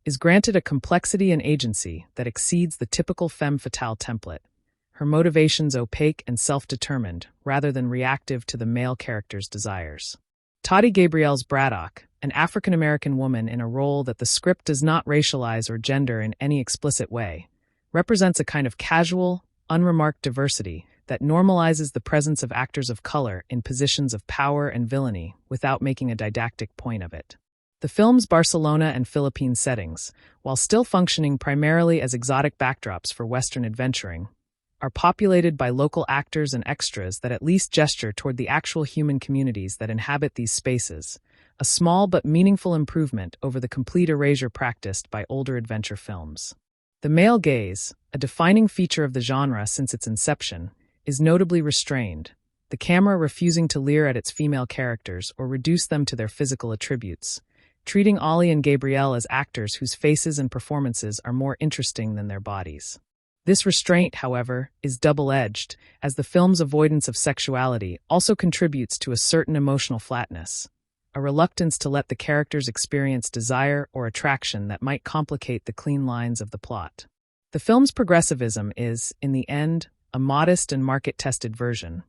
is granted a complexity and agency that exceeds the typical femme fatale template, her motivations opaque and self-determined rather than reactive to the male character's desires. Toddy Gabrielle's Braddock, an African-American woman in a role that the script does not racialize or gender in any explicit way, represents a kind of casual, unremarked diversity that normalizes the presence of actors of color in positions of power and villainy without making a didactic point of it. The film's Barcelona and Philippine settings, while still functioning primarily as exotic backdrops for Western adventuring, are populated by local actors and extras that at least gesture toward the actual human communities that inhabit these spaces, a small but meaningful improvement over the complete erasure practiced by older adventure films. The male gaze, a defining feature of the genre since its inception, is notably restrained, the camera refusing to leer at its female characters or reduce them to their physical attributes, treating Ali and Gabrielle as actors whose faces and performances are more interesting than their bodies. This restraint, however, is double-edged, as the film's avoidance of sexuality also contributes to a certain emotional flatness, a reluctance to let the characters experience desire or attraction that might complicate the clean lines of the plot. The film's progressivism is, in the end, a modest and market-tested version,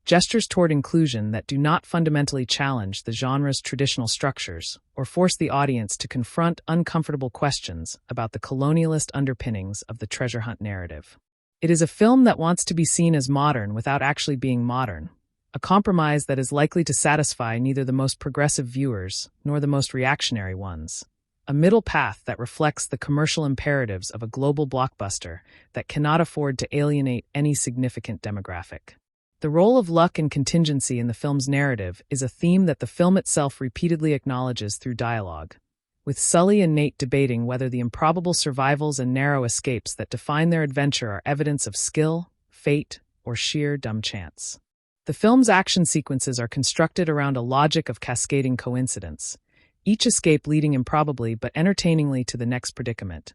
gestures toward inclusion that do not fundamentally challenge the genre's traditional structures or force the audience to confront uncomfortable questions about the colonialist underpinnings of the treasure hunt narrative. It is a film that wants to be seen as modern without actually being modern, a compromise that is likely to satisfy neither the most progressive viewers nor the most reactionary ones, a middle path that reflects the commercial imperatives of a global blockbuster that cannot afford to alienate any significant demographic. The role of luck and contingency in the film's narrative is a theme that the film itself repeatedly acknowledges through dialogue, with Sully and Nate debating whether the improbable survivals and narrow escapes that define their adventure are evidence of skill, fate, or sheer dumb chance. The film's action sequences are constructed around a logic of cascading coincidence, each escape leading improbably but entertainingly to the next predicament,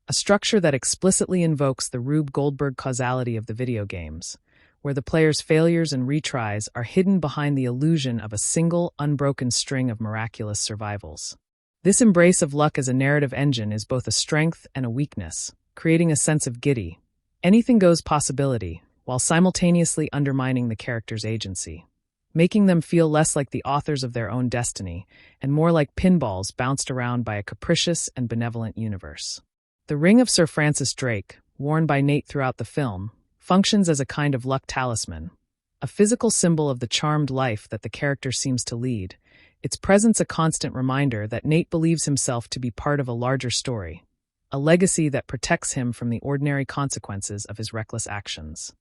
a structure that explicitly invokes the Rube Goldberg causality of the video games, where the player's failures and retries are hidden behind the illusion of a single, unbroken string of miraculous survivals. This embrace of luck as a narrative engine is both a strength and a weakness, creating a sense of giddy, anything-goes possibility, while simultaneously undermining the character's agency, making them feel less like the authors of their own destiny and more like pinballs bounced around by a capricious and benevolent universe. The ring of Sir Francis Drake, worn by Nate throughout the film, functions as a kind of luck talisman, a physical symbol of the charmed life that the character seems to lead, its presence a constant reminder that Nate believes himself to be part of a larger story, a legacy that protects him from the ordinary consequences of his reckless actions.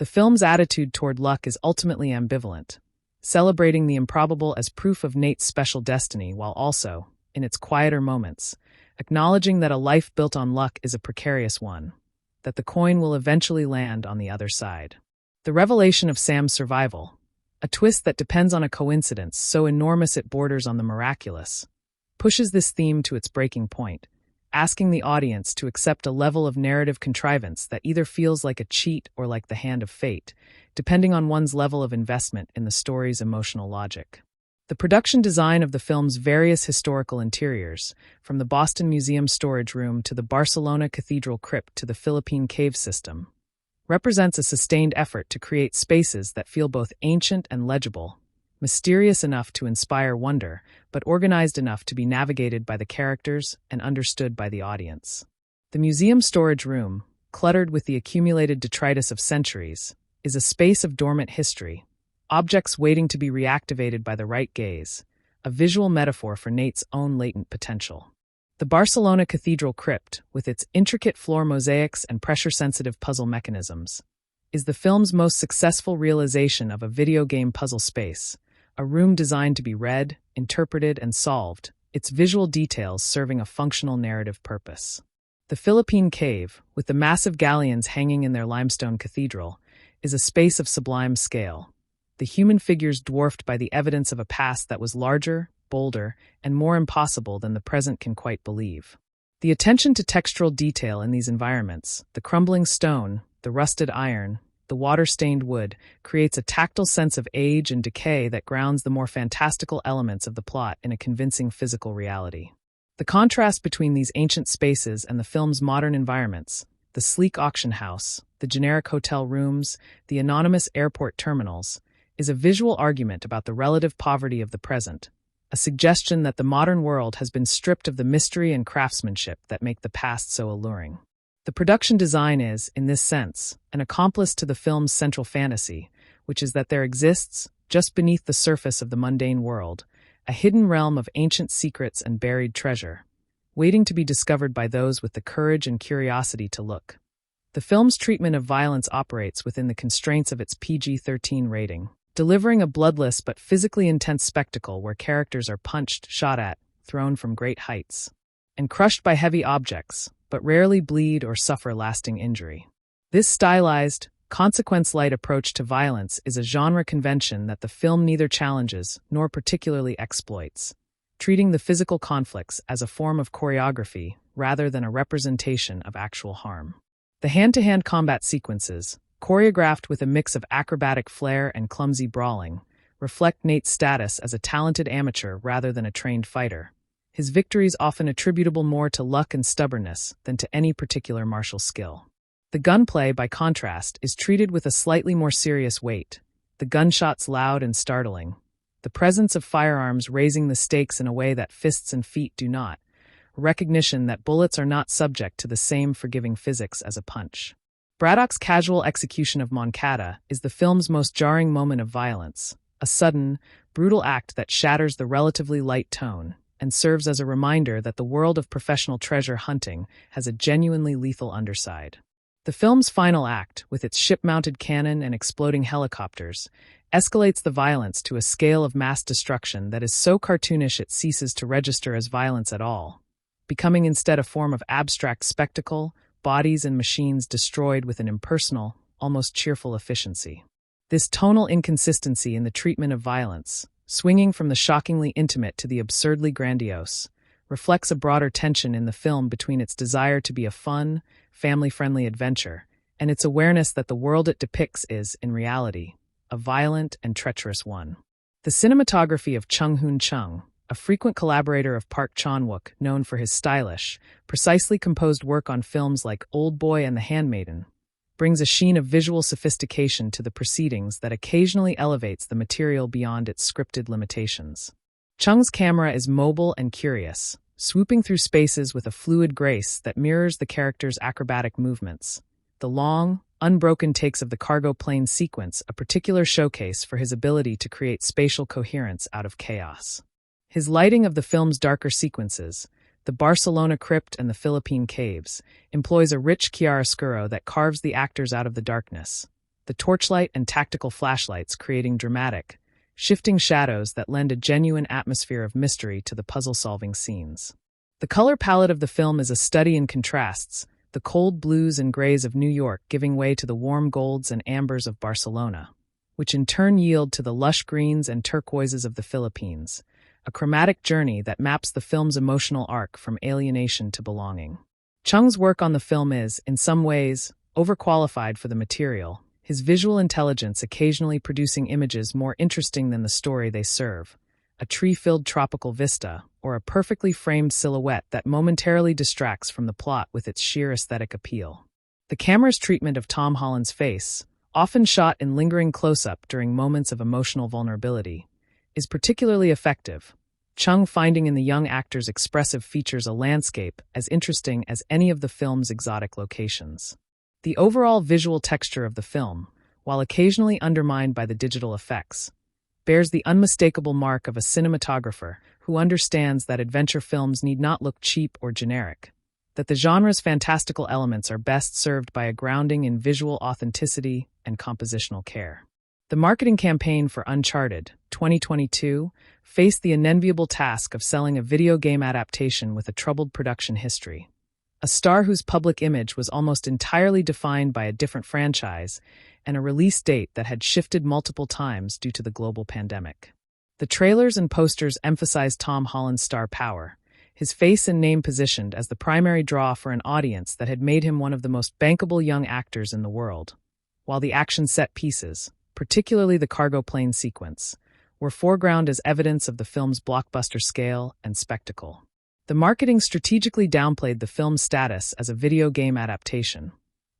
The film's attitude toward luck is ultimately ambivalent, celebrating the improbable as proof of Nate's special destiny while also, in its quieter moments, acknowledging that a life built on luck is a precarious one, that the coin will eventually land on the other side. The revelation of Sam's survival, a twist that depends on a coincidence so enormous it borders on the miraculous, pushes this theme to its breaking point, asking the audience to accept a level of narrative contrivance that either feels like a cheat or like the hand of fate, depending on one's level of investment in the story's emotional logic. The production design of the film's various historical interiors, from the Boston Museum storage room to the Barcelona Cathedral crypt to the Philippine cave system, represents a sustained effort to create spaces that feel both ancient and legible, mysterious enough to inspire wonder, but organized enough to be navigated by the characters and understood by the audience. The museum storage room, cluttered with the accumulated detritus of centuries, is a space of dormant history, objects waiting to be reactivated by the right gaze, a visual metaphor for Nate's own latent potential. The Barcelona Cathedral crypt, with its intricate floor mosaics and pressure-sensitive puzzle mechanisms, is the film's most successful realization of a video game puzzle space, a room designed to be read, interpreted, and solved, its visual details serving a functional narrative purpose. The Philippine cave, with the massive galleons hanging in their limestone cathedral, is a space of sublime scale, the human figures dwarfed by the evidence of a past that was larger, bolder, and more impossible than the present can quite believe. The attention to textural detail in these environments, the crumbling stone, the rusted iron, the water-stained wood, creates a tactile sense of age and decay that grounds the more fantastical elements of the plot in a convincing physical reality. The contrast between these ancient spaces and the film's modern environments, the sleek auction house, the generic hotel rooms, the anonymous airport terminals, is a visual argument about the relative poverty of the present, a suggestion that the modern world has been stripped of the mystery and craftsmanship that make the past so alluring. The production design is, in this sense, an accomplice to the film's central fantasy, which is that there exists, just beneath the surface of the mundane world, a hidden realm of ancient secrets and buried treasure, waiting to be discovered by those with the courage and curiosity to look. The film's treatment of violence operates within the constraints of its PG-13 rating, delivering a bloodless but physically intense spectacle where characters are punched, shot at, thrown from great heights, and crushed by heavy objects, but rarely bleed or suffer lasting injury. This stylized, consequence-light approach to violence is a genre convention that the film neither challenges nor particularly exploits, treating the physical conflicts as a form of choreography rather than a representation of actual harm. The hand-to-hand combat sequences, choreographed with a mix of acrobatic flair and clumsy brawling, reflect Nate's status as a talented amateur rather than a trained fighter, his victories often attributable more to luck and stubbornness than to any particular martial skill. The gunplay, by contrast, is treated with a slightly more serious weight, the gunshots loud and startling, the presence of firearms raising the stakes in a way that fists and feet do not, a recognition that bullets are not subject to the same forgiving physics as a punch. Braddock's casual execution of Moncada is the film's most jarring moment of violence, a sudden, brutal act that shatters the relatively light tone, and serves as a reminder that the world of professional treasure hunting has a genuinely lethal underside. The film's final act, with its ship-mounted cannon and exploding helicopters, escalates the violence to a scale of mass destruction that is so cartoonish it ceases to register as violence at all, becoming instead a form of abstract spectacle, bodies and machines destroyed with an impersonal, almost cheerful efficiency. This tonal inconsistency in the treatment of violence, swinging from the shockingly intimate to the absurdly grandiose, reflects a broader tension in the film between its desire to be a fun, family-friendly adventure and its awareness that the world it depicts is, in reality, a violent and treacherous one. The cinematography of Chung Hoon Chung, a frequent collaborator of Park Chan-wook known for his stylish, precisely composed work on films like Old Boy and The Handmaiden, brings a sheen of visual sophistication to the proceedings that occasionally elevates the material beyond its scripted limitations. Chung's camera is mobile and curious, swooping through spaces with a fluid grace that mirrors the character's acrobatic movements. The long, unbroken takes of the cargo plane sequence a particular showcase for his ability to create spatial coherence out of chaos. His lighting of the film's darker sequences, the Barcelona crypt and the Philippine caves, employs a rich chiaroscuro that carves the actors out of the darkness, the torchlight and tactical flashlights creating dramatic, shifting shadows that lend a genuine atmosphere of mystery to the puzzle-solving scenes. The color palette of the film is a study in contrasts, the cold blues and grays of New York giving way to the warm golds and ambers of Barcelona, which in turn yield to the lush greens and turquoises of the Philippines, a chromatic journey that maps the film's emotional arc from alienation to belonging. Chung's work on the film is, in some ways, overqualified for the material, his visual intelligence occasionally producing images more interesting than the story they serve, a tree-filled tropical vista, or a perfectly framed silhouette that momentarily distracts from the plot with its sheer aesthetic appeal. The camera's treatment of Tom Holland's face, often shot in lingering close-up during moments of emotional vulnerability, is particularly effective, Chung finding in the young actor's expressive features a landscape as interesting as any of the film's exotic locations. The overall visual texture of the film, while occasionally undermined by the digital effects, bears the unmistakable mark of a cinematographer who understands that adventure films need not look cheap or generic, that the genre's fantastical elements are best served by a grounding in visual authenticity and compositional care. The marketing campaign for Uncharted, 2022, faced the unenviable task of selling a video game adaptation with a troubled production history. A star whose public image was almost entirely defined by a different franchise and a release date that had shifted multiple times due to the global pandemic. The trailers and posters emphasized Tom Holland's star power, his face and name positioned as the primary draw for an audience that had made him one of the most bankable young actors in the world, while the action set pieces, particularly the cargo plane sequence, were foreground as evidence of the film's blockbuster scale and spectacle. The marketing strategically downplayed the film's status as a video game adaptation,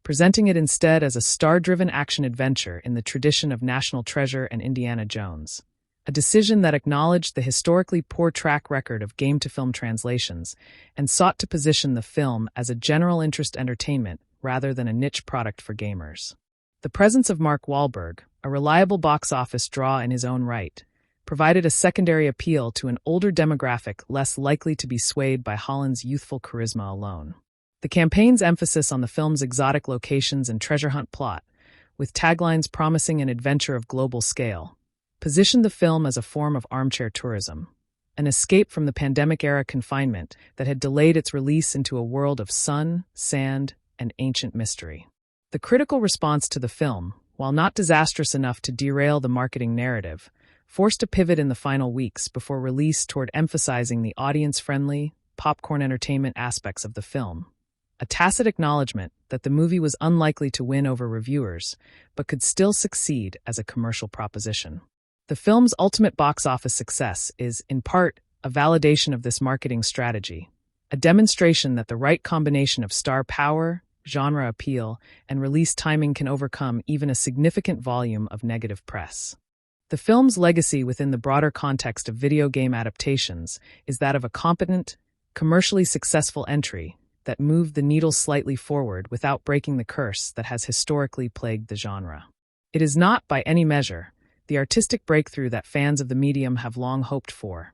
presenting it instead as a star-driven action-adventure in the tradition of National Treasure and Indiana Jones, a decision that acknowledged the historically poor track record of game-to-film translations and sought to position the film as a general-interest entertainment rather than a niche product for gamers. The presence of Mark Wahlberg, a reliable box office draw in his own right, provided a secondary appeal to an older demographic less likely to be swayed by Holland's youthful charisma alone. The campaign's emphasis on the film's exotic locations and treasure hunt plot, with taglines promising an adventure of global scale, positioned the film as a form of armchair tourism, an escape from the pandemic-era confinement that had delayed its release into a world of sun, sand, and ancient mystery. The critical response to the film, while not disastrous enough to derail the marketing narrative, forced a pivot in the final weeks before release toward emphasizing the audience-friendly, popcorn entertainment aspects of the film, a tacit acknowledgement that the movie was unlikely to win over reviewers, but could still succeed as a commercial proposition. The film's ultimate box office success is, in part, a validation of this marketing strategy, a demonstration that the right combination of star power, genre appeal, and release timing can overcome even a significant volume of negative press. The film's legacy within the broader context of video game adaptations is that of a competent, commercially successful entry that moved the needle slightly forward without breaking the curse that has historically plagued the genre. It is not, by any measure, the artistic breakthrough that fans of the medium have long hoped for.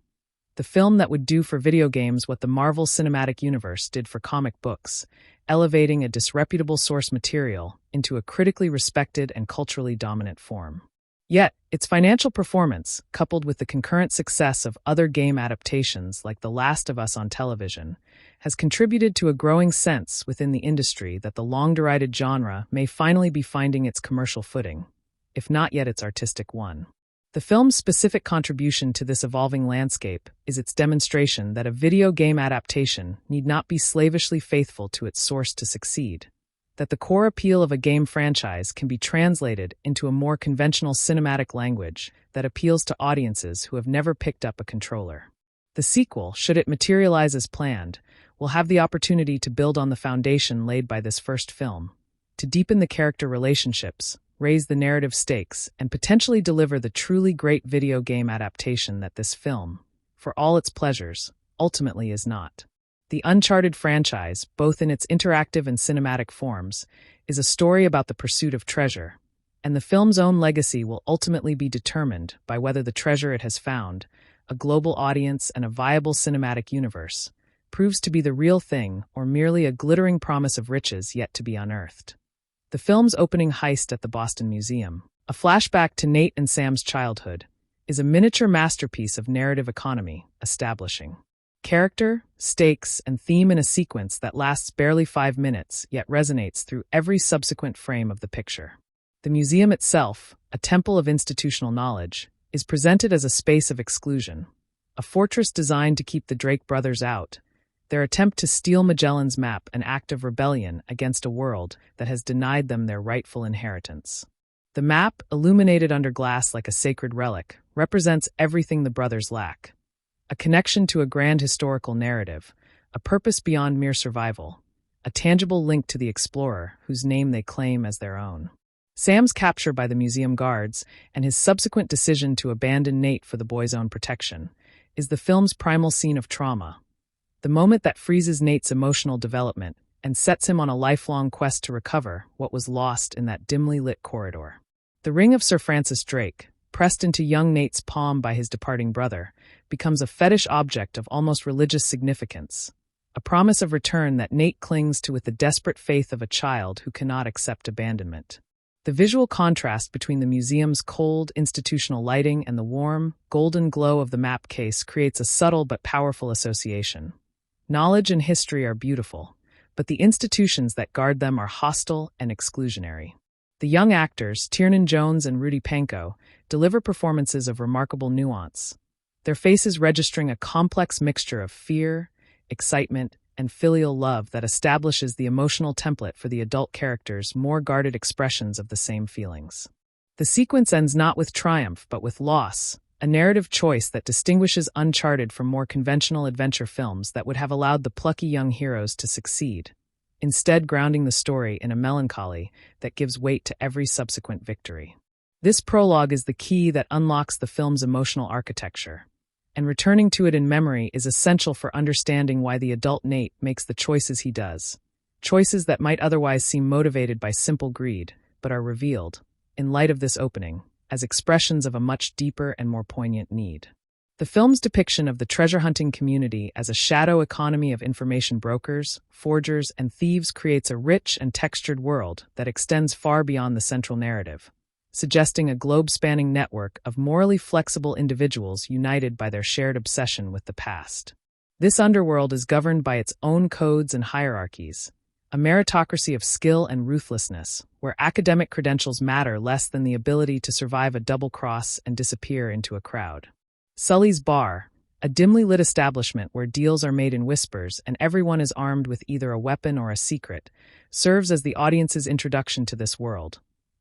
The film that would do for video games what the Marvel Cinematic Universe did for comic books, elevating a disreputable source material into a critically respected and culturally dominant form. Yet, its financial performance, coupled with the concurrent success of other game adaptations like The Last of Us on television, has contributed to a growing sense within the industry that the long-derided genre may finally be finding its commercial footing, if not yet its artistic one. The film's specific contribution to this evolving landscape is its demonstration that a video game adaptation need not be slavishly faithful to its source to succeed, that the core appeal of a game franchise can be translated into a more conventional cinematic language that appeals to audiences who have never picked up a controller. The sequel, should it materialize as planned, will have the opportunity to build on the foundation laid by this first film, to deepen the character relationships, raise the narrative stakes, and potentially deliver the truly great video game adaptation that this film, for all its pleasures, ultimately is not. The Uncharted franchise, both in its interactive and cinematic forms, is a story about the pursuit of treasure, and the film's own legacy will ultimately be determined by whether the treasure it has found, a global audience and a viable cinematic universe, proves to be the real thing or merely a glittering promise of riches yet to be unearthed. The film's opening heist at the Boston Museum, a flashback to Nate and Sam's childhood, is a miniature masterpiece of narrative economy, establishing character, stakes, and theme in a sequence that lasts barely 5 minutes, yet resonates through every subsequent frame of the picture. The museum itself, a temple of institutional knowledge, is presented as a space of exclusion, a fortress designed to keep the Drake brothers out. Their attempt to steal Magellan's map an act of rebellion against a world that has denied them their rightful inheritance. The map, illuminated under glass like a sacred relic, represents everything the brothers lack: a connection to a grand historical narrative, a purpose beyond mere survival, a tangible link to the explorer whose name they claim as their own. Sam's capture by the museum guards, and his subsequent decision to abandon Nate for the boy's own protection, is the film's primal scene of trauma, the moment that freezes Nate's emotional development and sets him on a lifelong quest to recover what was lost in that dimly lit corridor. The ring of Sir Francis Drake, pressed into young Nate's palm by his departing brother, becomes a fetish object of almost religious significance, a promise of return that Nate clings to with the desperate faith of a child who cannot accept abandonment. The visual contrast between the museum's cold, institutional lighting and the warm, golden glow of the map case creates a subtle but powerful association. Knowledge and history are beautiful, but the institutions that guard them are hostile and exclusionary. The young actors, Tiernan Jones and Rudy Pankow, deliver performances of remarkable nuance, their faces registering a complex mixture of fear, excitement, and filial love that establishes the emotional template for the adult characters' more guarded expressions of the same feelings. The sequence ends not with triumph but with loss, a narrative choice that distinguishes Uncharted from more conventional adventure films that would have allowed the plucky young heroes to succeed, instead grounding the story in a melancholy that gives weight to every subsequent victory. This prologue is the key that unlocks the film's emotional architecture, and returning to it in memory is essential for understanding why the adult Nate makes the choices he does, choices that might otherwise seem motivated by simple greed, but are revealed, in light of this opening, as expressions of a much deeper and more poignant need. The film's depiction of the treasure-hunting community as a shadow economy of information brokers, forgers, and thieves creates a rich and textured world that extends far beyond the central narrative, suggesting a globe-spanning network of morally flexible individuals united by their shared obsession with the past. This underworld is governed by its own codes and hierarchies, a meritocracy of skill and ruthlessness, where academic credentials matter less than the ability to survive a double cross and disappear into a crowd. Sully's Bar, a dimly lit establishment where deals are made in whispers and everyone is armed with either a weapon or a secret, serves as the audience's introduction to this world,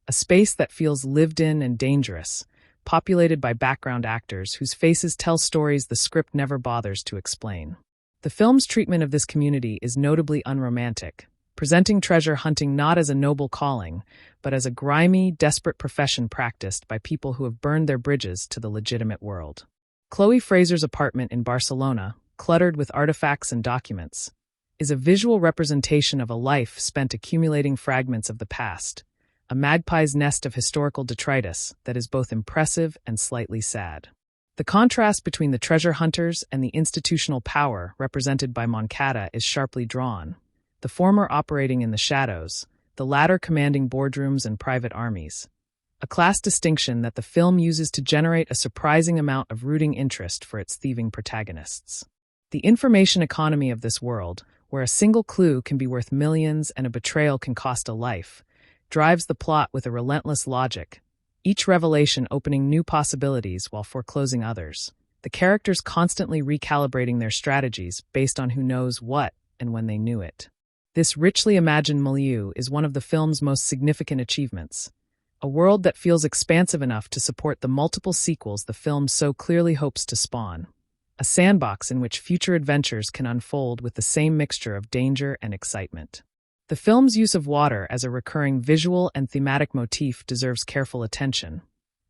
a space that feels lived in and dangerous, populated by background actors whose faces tell stories the script never bothers to explain. The film's treatment of this community is notably unromantic, presenting treasure hunting not as a noble calling, but as a grimy, desperate profession practiced by people who have burned their bridges to the legitimate world. Chloe Fraser's apartment in Barcelona, cluttered with artifacts and documents, is a visual representation of a life spent accumulating fragments of the past, a magpie's nest of historical detritus that is both impressive and slightly sad. The contrast between the treasure hunters and the institutional power represented by Moncada is sharply drawn, the former operating in the shadows, the latter commanding boardrooms and private armies, a class distinction that the film uses to generate a surprising amount of rooting interest for its thieving protagonists. The information economy of this world, where a single clue can be worth millions and a betrayal can cost a life, drives the plot with a relentless logic, each revelation opening new possibilities while foreclosing others, the characters constantly recalibrating their strategies based on who knows what and when they knew it. This richly imagined milieu is one of the film's most significant achievements, a world that feels expansive enough to support the multiple sequels the film so clearly hopes to spawn, a sandbox in which future adventures can unfold with the same mixture of danger and excitement. The film's use of water as a recurring visual and thematic motif deserves careful attention,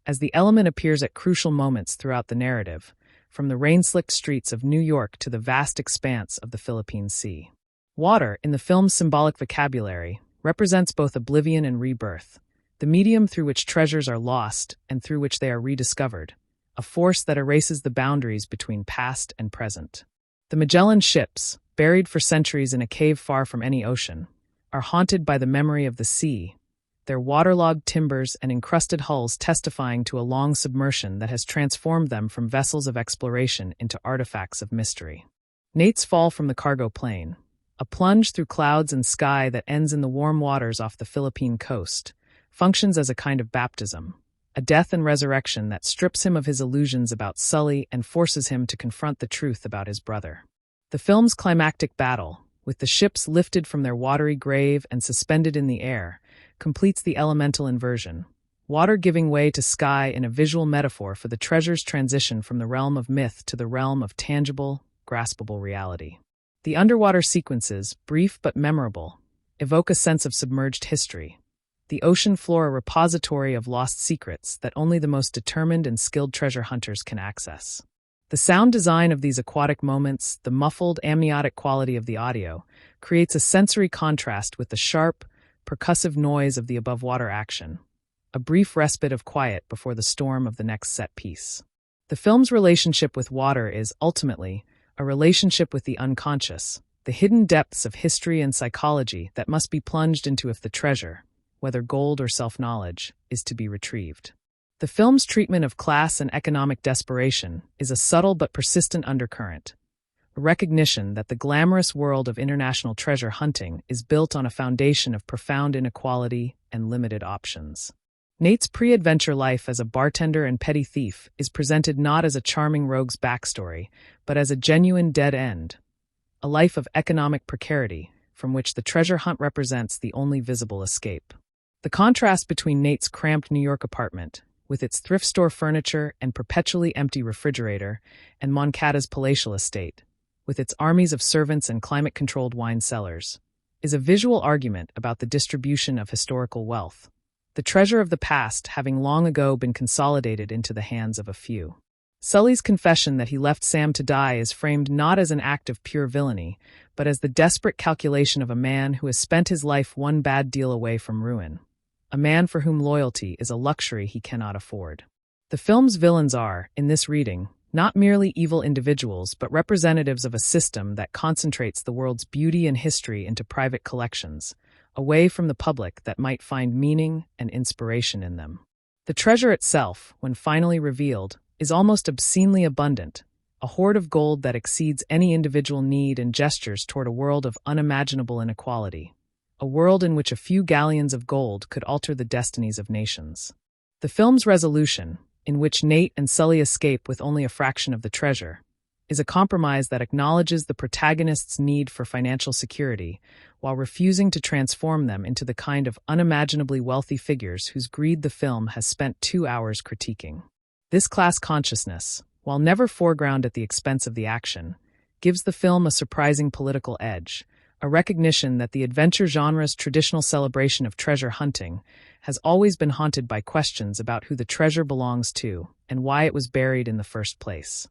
as the element appears at crucial moments throughout the narrative, from the rain-slicked streets of New York to the vast expanse of the Philippine Sea. Water, in the film's symbolic vocabulary, represents both oblivion and rebirth, the medium through which treasures are lost and through which they are rediscovered, a force that erases the boundaries between past and present. The Magellan ships, buried for centuries in a cave far from any ocean, are haunted by the memory of the sea, their waterlogged timbers and encrusted hulls testifying to a long submersion that has transformed them from vessels of exploration into artifacts of mystery. Nate's fall from the cargo plane, a plunge through clouds and sky that ends in the warm waters off the Philippine coast, functions as a kind of baptism, a death and resurrection that strips him of his illusions about Sully and forces him to confront the truth about his brother. The film's climactic battle, with the ships lifted from their watery grave and suspended in the air, completes the elemental inversion, water giving way to sky in a visual metaphor for the treasure's transition from the realm of myth to the realm of tangible, graspable reality. The underwater sequences, brief but memorable, evoke a sense of submerged history, the ocean floor a repository of lost secrets that only the most determined and skilled treasure hunters can access. The sound design of these aquatic moments, the muffled, amniotic quality of the audio, creates a sensory contrast with the sharp, percussive noise of the above-water action, a brief respite of quiet before the storm of the next set piece. The film's relationship with water is, ultimately, a relationship with the unconscious, the hidden depths of history and psychology that must be plunged into if the treasure, whether gold or self-knowledge, is to be retrieved. The film's treatment of class and economic desperation is a subtle but persistent undercurrent, a recognition that the glamorous world of international treasure hunting is built on a foundation of profound inequality and limited options. Nate's pre-adventure life as a bartender and petty thief is presented not as a charming rogue's backstory, but as a genuine dead end, a life of economic precarity from which the treasure hunt represents the only visible escape. The contrast between Nate's cramped New York apartment, with its thrift store furniture and perpetually empty refrigerator, and Moncada's palatial estate, with its armies of servants and climate-controlled wine cellars, is a visual argument about the distribution of historical wealth, the treasure of the past having long ago been consolidated into the hands of a few. Sully's confession that he left Sam to die is framed not as an act of pure villainy, but as the desperate calculation of a man who has spent his life one bad deal away from ruin, a man for whom loyalty is a luxury he cannot afford. The film's villains are, in this reading, not merely evil individuals but representatives of a system that concentrates the world's beauty and history into private collections, away from the public that might find meaning and inspiration in them. The treasure itself, when finally revealed, is almost obscenely abundant, a hoard of gold that exceeds any individual need and gestures toward a world of unimaginable inequality, a world in which a few galleons of gold could alter the destinies of nations. The film's resolution, in which Nate and Sully escape with only a fraction of the treasure, is a compromise that acknowledges the protagonist's need for financial security while refusing to transform them into the kind of unimaginably wealthy figures whose greed the film has spent 2 hours critiquing. This class consciousness, while never foreground at the expense of the action, gives the film a surprising political edge, a recognition that the adventure genre's traditional celebration of treasure hunting has always been haunted by questions about who the treasure belongs to and why it was buried in the first place.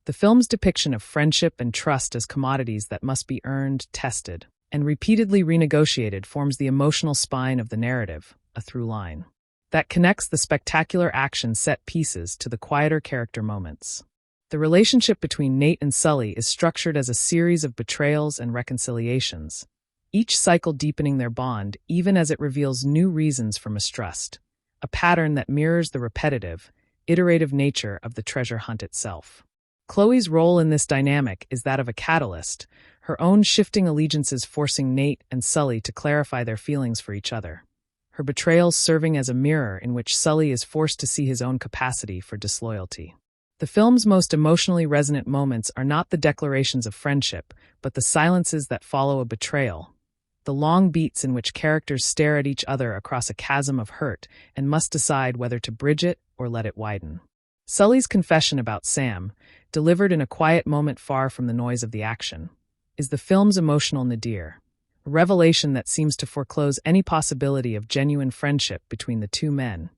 The film's depiction of friendship and trust as commodities that must be earned, tested, and repeatedly renegotiated forms the emotional spine of the narrative, a through line that connects the spectacular action set pieces to the quieter character moments. The relationship between Nate and Sully is structured as a series of betrayals and reconciliations, each cycle deepening their bond even as it reveals new reasons for mistrust, a pattern that mirrors the repetitive, iterative nature of the treasure hunt itself. Chloe's role in this dynamic is that of a catalyst, her own shifting allegiances forcing Nate and Sully to clarify their feelings for each other, her betrayals serving as a mirror in which Sully is forced to see his own capacity for disloyalty. The film's most emotionally resonant moments are not the declarations of friendship, but the silences that follow a betrayal, the long beats in which characters stare at each other across a chasm of hurt and must decide whether to bridge it or let it widen. Sully's confession about Sam, delivered in a quiet moment far from the noise of the action, is the film's emotional nadir, a revelation that seems to foreclose any possibility of genuine friendship between the two men.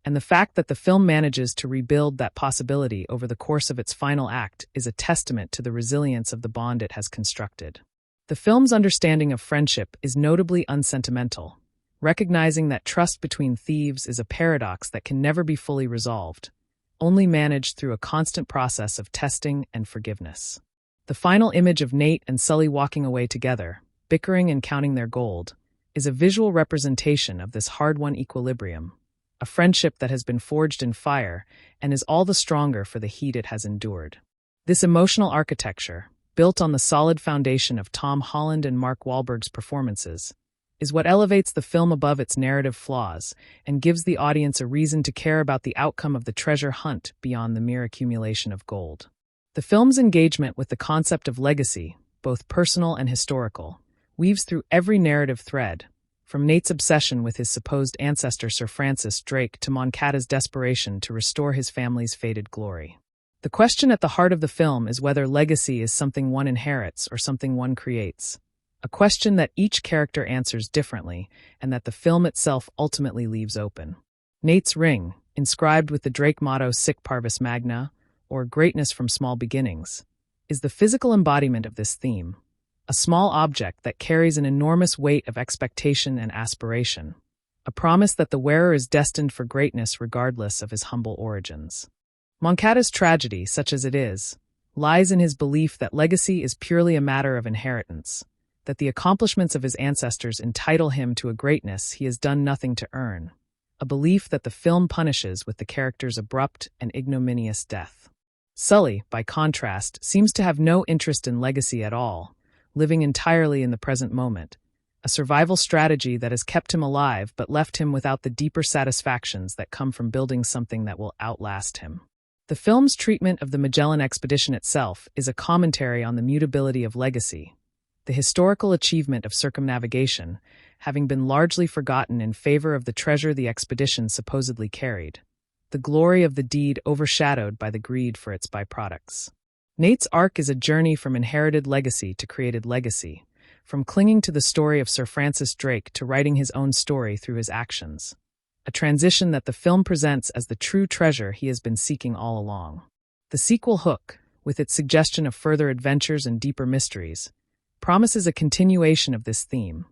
And the fact that the film manages to rebuild that possibility over the course of its final act is a testament to the resilience of the bond it has constructed. The film's understanding of friendship is notably unsentimental, recognizing that trust between thieves is a paradox that can never be fully resolved, only managed through a constant process of testing and forgiveness. The final image of Nate and Sully walking away together, bickering and counting their gold, is a visual representation of this hard-won equilibrium, a friendship that has been forged in fire and is all the stronger for the heat it has endured. This emotional architecture, built on the solid foundation of Tom Holland and Mark Wahlberg's performances, is what elevates the film above its narrative flaws and gives the audience a reason to care about the outcome of the treasure hunt beyond the mere accumulation of gold. The film's engagement with the concept of legacy, both personal and historical, weaves through every narrative thread, from Nate's obsession with his supposed ancestor Sir Francis Drake to Moncada's desperation to restore his family's faded glory. The question at the heart of the film is whether legacy is something one inherits or something one creates, a question that each character answers differently and that the film itself ultimately leaves open. Nate's ring, inscribed with the Drake motto Sic Parvis Magna, or greatness from small beginnings, is the physical embodiment of this theme, a small object that carries an enormous weight of expectation and aspiration, a promise that the wearer is destined for greatness regardless of his humble origins. Moncada's tragedy, such as it is, lies in his belief that legacy is purely a matter of inheritance, that the accomplishments of his ancestors entitle him to a greatness he has done nothing to earn, a belief that the film punishes with the character's abrupt and ignominious death. Sully, by contrast, seems to have no interest in legacy at all, living entirely in the present moment, a survival strategy that has kept him alive but left him without the deeper satisfactions that come from building something that will outlast him. The film's treatment of the Magellan expedition itself is a commentary on the mutability of legacy, the historical achievement of circumnavigation having been largely forgotten in favor of the treasure the expedition supposedly carried, the glory of the deed overshadowed by the greed for its byproducts. Nate's arc is a journey from inherited legacy to created legacy, from clinging to the story of Sir Francis Drake to writing his own story through his actions, a transition that the film presents as the true treasure he has been seeking all along. The sequel Hook, with its suggestion of further adventures and deeper mysteries, promises a continuation of this theme,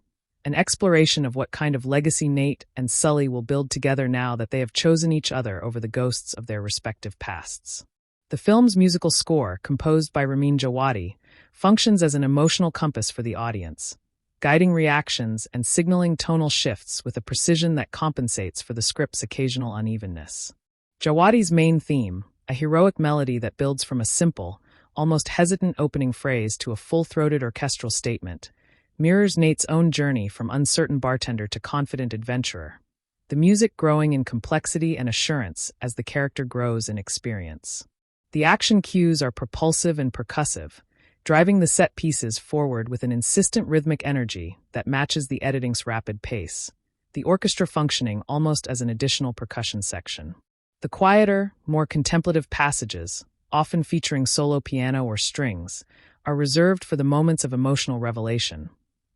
an exploration of what kind of legacy Nate and Sully will build together now that they have chosen each other over the ghosts of their respective pasts. The film's musical score, composed by Ramin Djawadi, functions as an emotional compass for the audience, guiding reactions and signaling tonal shifts with a precision that compensates for the script's occasional unevenness. Djawadi's main theme, a heroic melody that builds from a simple, almost hesitant opening phrase to a full-throated orchestral statement, mirrors Nate's own journey from uncertain bartender to confident adventurer, the music growing in complexity and assurance as the character grows in experience. The action cues are propulsive and percussive, driving the set pieces forward with an insistent rhythmic energy that matches the editing's rapid pace, the orchestra functioning almost as an additional percussion section. The quieter, more contemplative passages, often featuring solo piano or strings, are reserved for the moments of emotional revelation,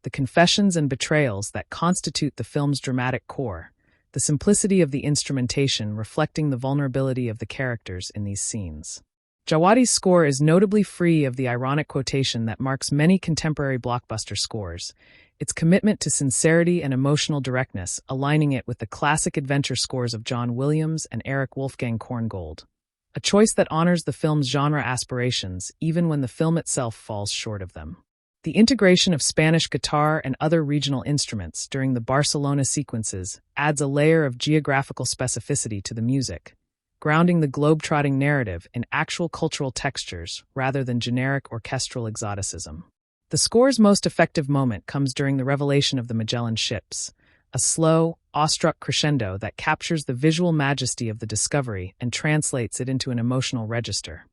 the confessions and betrayals that constitute the film's dramatic core, the simplicity of the instrumentation reflecting the vulnerability of the characters in these scenes. Djawadi's score is notably free of the ironic quotation that marks many contemporary blockbuster scores, its commitment to sincerity and emotional directness aligning it with the classic adventure scores of John Williams and Erich Wolfgang Korngold, a choice that honors the film's genre aspirations even when the film itself falls short of them. The integration of Spanish guitar and other regional instruments during the Barcelona sequences adds a layer of geographical specificity to the music, grounding the globe-trotting narrative in actual cultural textures rather than generic orchestral exoticism. The score's most effective moment comes during the revelation of the Magellan ships, a slow, awestruck crescendo that captures the visual majesty of the discovery and translates it into an emotional register.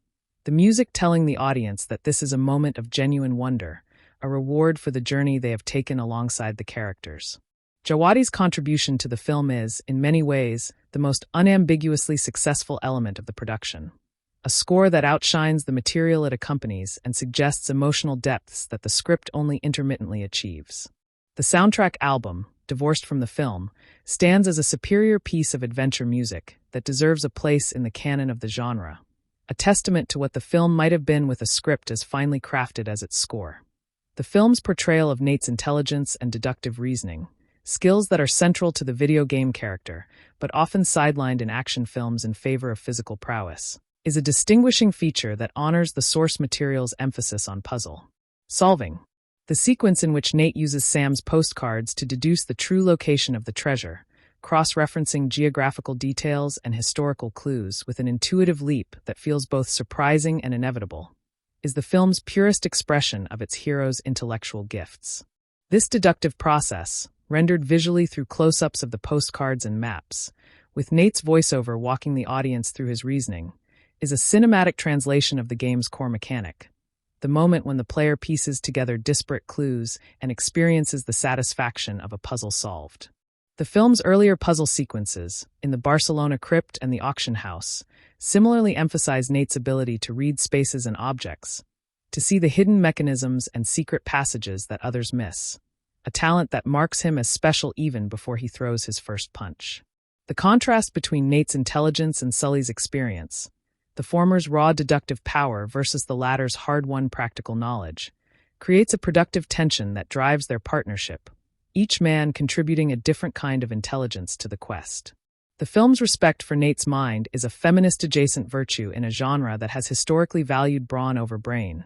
The music telling the audience that this is a moment of genuine wonder, a reward for the journey they have taken alongside the characters. Djawadi's contribution to the film is, in many ways, the most unambiguously successful element of the production. A score that outshines the material it accompanies and suggests emotional depths that the script only intermittently achieves. The soundtrack album, divorced from the film, stands as a superior piece of adventure music that deserves a place in the canon of the genre, a testament to what the film might have been with a script as finely crafted as its score. The film's portrayal of Nate's intelligence and deductive reasoning, skills that are central to the video game character, but often sidelined in action films in favor of physical prowess, is a distinguishing feature that honors the source material's emphasis on puzzle solving. The sequence in which Nate uses Sam's postcards to deduce the true location of the treasure, cross-referencing geographical details and historical clues with an intuitive leap that feels both surprising and inevitable, is the film's purest expression of its hero's intellectual gifts. This deductive process, rendered visually through close-ups of the postcards and maps, with Nate's voiceover walking the audience through his reasoning, is a cinematic translation of the game's core mechanic, the moment when the player pieces together disparate clues and experiences the satisfaction of a puzzle solved. The film's earlier puzzle sequences, in the Barcelona crypt and the auction house, similarly emphasize Nate's ability to read spaces and objects, to see the hidden mechanisms and secret passages that others miss, a talent that marks him as special even before he throws his first punch. The contrast between Nate's intelligence and Sully's experience, the former's raw deductive power versus the latter's hard-won practical knowledge, creates a productive tension that drives their partnership, each man contributing a different kind of intelligence to the quest. The film's respect for Nate's mind is a feminist-adjacent virtue in a genre that has historically valued brawn over brain,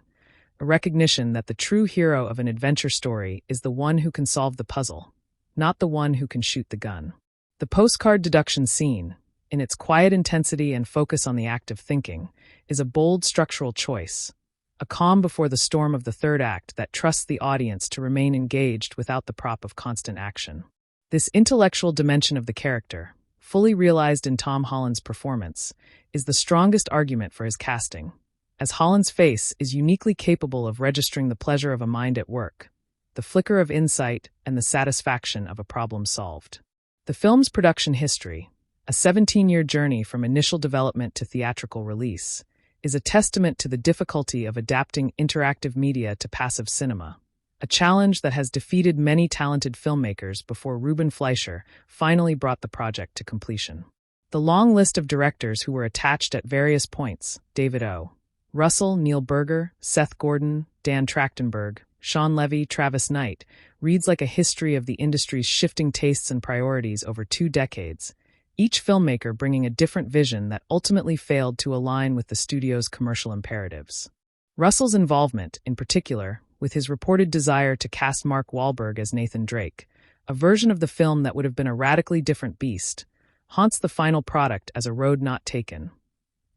a recognition that the true hero of an adventure story is the one who can solve the puzzle, not the one who can shoot the gun. The postcard deduction scene, in its quiet intensity and focus on the act of thinking, is a bold structural choice, a calm before the storm of the third act that trusts the audience to remain engaged without the prop of constant action. This intellectual dimension of the character, fully realized in Tom Holland's performance, is the strongest argument for his casting, as Holland's face is uniquely capable of registering the pleasure of a mind at work, the flicker of insight, and the satisfaction of a problem solved. The film's production history, a 17-year journey from initial development to theatrical release, is a testament to the difficulty of adapting interactive media to passive cinema, a challenge that has defeated many talented filmmakers before Ruben Fleischer finally brought the project to completion. The long list of directors who were attached at various points, David O. Russell, Neil Berger, Seth Gordon, Dan Trachtenberg, Sean Levy, Travis Knight, reads like a history of the industry's shifting tastes and priorities over 2 decades, each filmmaker bringing a different vision that ultimately failed to align with the studio's commercial imperatives. Russell's involvement, in particular, with his reported desire to cast Mark Wahlberg as Nathan Drake, a version of the film that would have been a radically different beast, haunts the final product as a road not taken,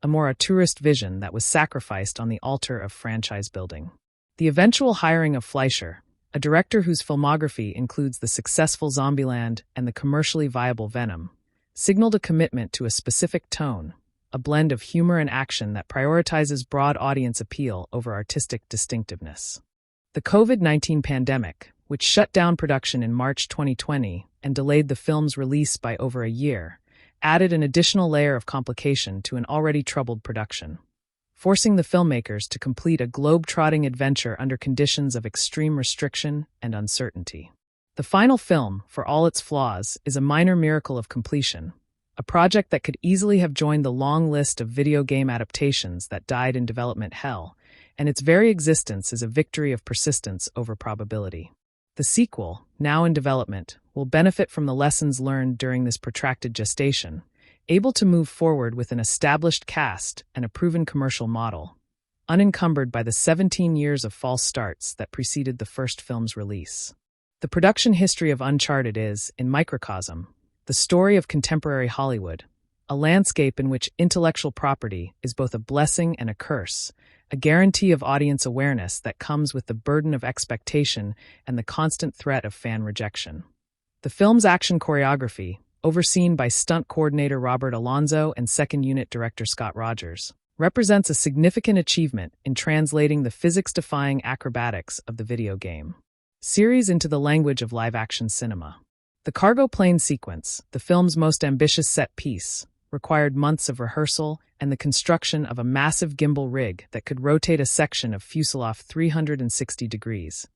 a more auteurist vision that was sacrificed on the altar of franchise building. The eventual hiring of Fleischer, a director whose filmography includes the successful Zombieland and the commercially viable Venom, signaled a commitment to a specific tone, a blend of humor and action that prioritizes broad audience appeal over artistic distinctiveness. The COVID-19 pandemic, which shut down production in March 2020 and delayed the film's release by over a year, added an additional layer of complication to an already troubled production, forcing the filmmakers to complete a globe-trotting adventure under conditions of extreme restriction and uncertainty. The final film, for all its flaws, is a minor miracle of completion, a project that could easily have joined the long list of video game adaptations that died in development hell, and its very existence is a victory of persistence over probability. The sequel, now in development, will benefit from the lessons learned during this protracted gestation, able to move forward with an established cast and a proven commercial model, unencumbered by the 17 years of false starts that preceded the first film's release. The production history of Uncharted is, in microcosm, the story of contemporary Hollywood, a landscape in which intellectual property is both a blessing and a curse, a guarantee of audience awareness that comes with the burden of expectation and the constant threat of fan rejection. The film's action choreography, overseen by stunt coordinator Robert Alonzo and second unit director Scott Rogers, represents a significant achievement in translating the physics-defying acrobatics of the video game series into the language of live-action cinema. The cargo plane sequence, the film's most ambitious set piece, required months of rehearsal and the construction of a massive gimbal rig that could rotate a section of fuselage 360 degrees,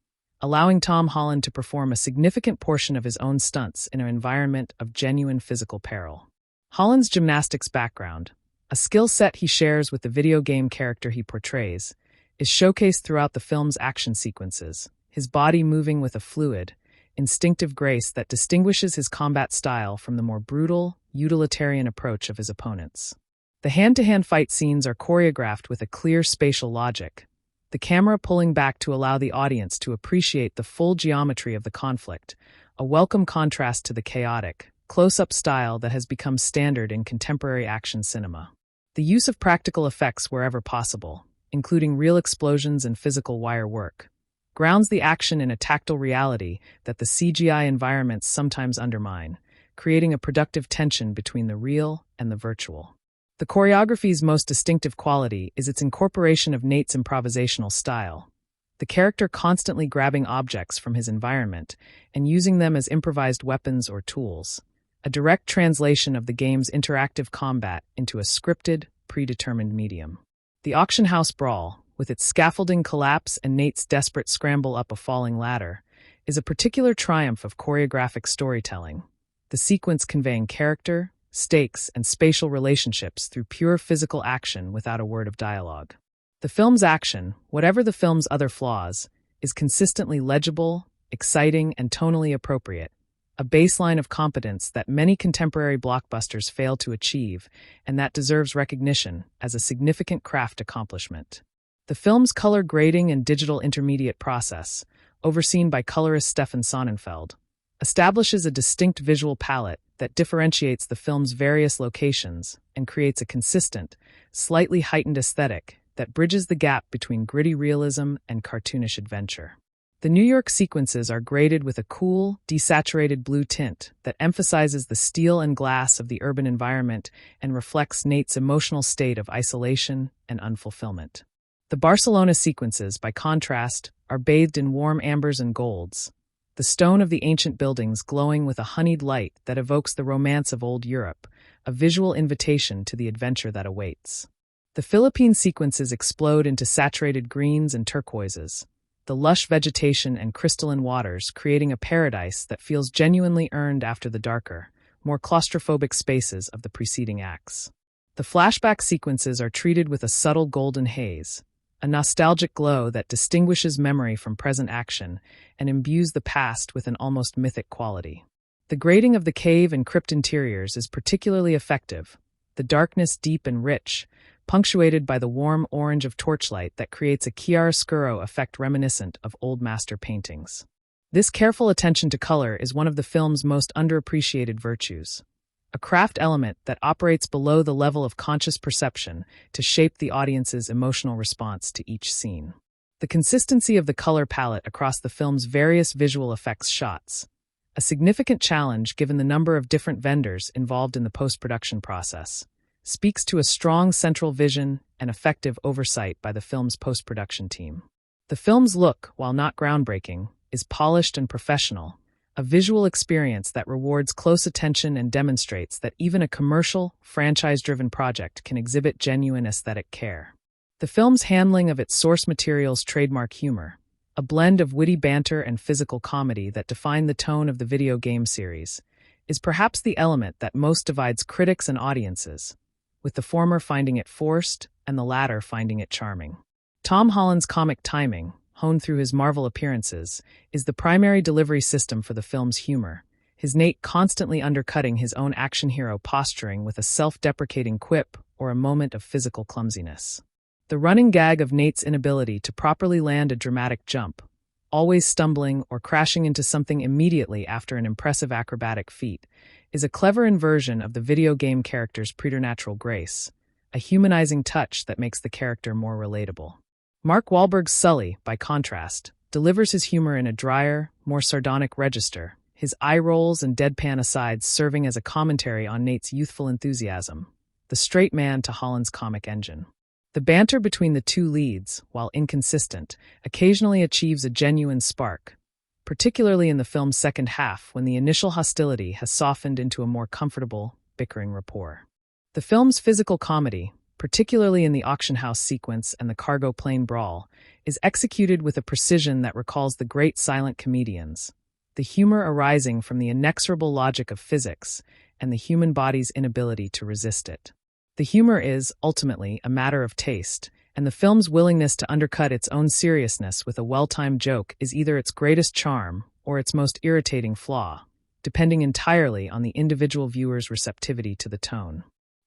allowing Tom Holland to perform a significant portion of his own stunts in an environment of genuine physical peril. Holland's gymnastics background, a skill set he shares with the video game character he portrays, is showcased throughout the film's action sequences, his body moving with a fluid, instinctive grace that distinguishes his combat style from the more brutal, utilitarian approach of his opponents. The hand-to-hand fight scenes are choreographed with a clear spatial logic, the camera pulling back to allow the audience to appreciate the full geometry of the conflict, a welcome contrast to the chaotic, close-up style that has become standard in contemporary action cinema. The use of practical effects wherever possible, including real explosions and physical wire work, grounds the action in a tactile reality that the CGI environments sometimes undermine, creating a productive tension between the real and the virtual. The choreography's most distinctive quality is its incorporation of Nate's improvisational style, the character constantly grabbing objects from his environment and using them as improvised weapons or tools, a direct translation of the game's interactive combat into a scripted, predetermined medium. The auction house brawl, with its scaffolding collapse and Nate's desperate scramble up a falling ladder, is a particular triumph of choreographic storytelling, the sequence conveying character, stakes, and spatial relationships through pure physical action without a word of dialogue. The film's action, whatever the film's other flaws, is consistently legible, exciting, and tonally appropriate, a baseline of competence that many contemporary blockbusters fail to achieve and that deserves recognition as a significant craft accomplishment. The film's color grading and digital intermediate process, overseen by colorist Stefan Sonnenfeld, establishes a distinct visual palette that differentiates the film's various locations and creates a consistent, slightly heightened aesthetic that bridges the gap between gritty realism and cartoonish adventure. The New York sequences are graded with a cool, desaturated blue tint that emphasizes the steel and glass of the urban environment and reflects Nate's emotional state of isolation and unfulfillment. The Barcelona sequences, by contrast, are bathed in warm ambers and golds, the stone of the ancient buildings glowing with a honeyed light that evokes the romance of old Europe, a visual invitation to the adventure that awaits. The Philippine sequences explode into saturated greens and turquoises, the lush vegetation and crystalline waters creating a paradise that feels genuinely earned after the darker, more claustrophobic spaces of the preceding acts. The flashback sequences are treated with a subtle golden haze, a nostalgic glow that distinguishes memory from present action and imbues the past with an almost mythic quality. The grading of the cave and crypt interiors is particularly effective, the darkness deep and rich, punctuated by the warm orange of torchlight that creates a chiaroscuro effect reminiscent of old master paintings. This careful attention to color is one of the film's most underappreciated virtues, a craft element that operates below the level of conscious perception to shape the audience's emotional response to each scene. The consistency of the color palette across the film's various visual effects shots, a significant challenge given the number of different vendors involved in the post-production process, speaks to a strong central vision and effective oversight by the film's post-production team. The film's look, while not groundbreaking, is polished and professional, a visual experience that rewards close attention and demonstrates that even a commercial, franchise-driven project can exhibit genuine aesthetic care. The film's handling of its source material's trademark humor, a blend of witty banter and physical comedy that define the tone of the video game series, is perhaps the element that most divides critics and audiences, with the former finding it forced and the latter finding it charming. Tom Holland's comic timing, honed through his Marvel appearances, is the primary delivery system for the film's humor, his Nate constantly undercutting his own action hero posturing with a self-deprecating quip or a moment of physical clumsiness. The running gag of Nate's inability to properly land a dramatic jump, always stumbling or crashing into something immediately after an impressive acrobatic feat, is a clever inversion of the video game character's preternatural grace, a humanizing touch that makes the character more relatable. Mark Wahlberg's Sully, by contrast, delivers his humor in a drier, more sardonic register, his eye rolls and deadpan asides serving as a commentary on Nate's youthful enthusiasm, the straight man to Holland's comic engine. The banter between the two leads, while inconsistent, occasionally achieves a genuine spark, particularly in the film's second half when the initial hostility has softened into a more comfortable, bickering rapport. The film's physical comedy, particularly in the auction house sequence and the cargo plane brawl, is executed with a precision that recalls the great silent comedians, the humor arising from the inexorable logic of physics and the human body's inability to resist it. The humor is, ultimately, a matter of taste, and the film's willingness to undercut its own seriousness with a well-timed joke is either its greatest charm or its most irritating flaw, depending entirely on the individual viewer's receptivity to the tone.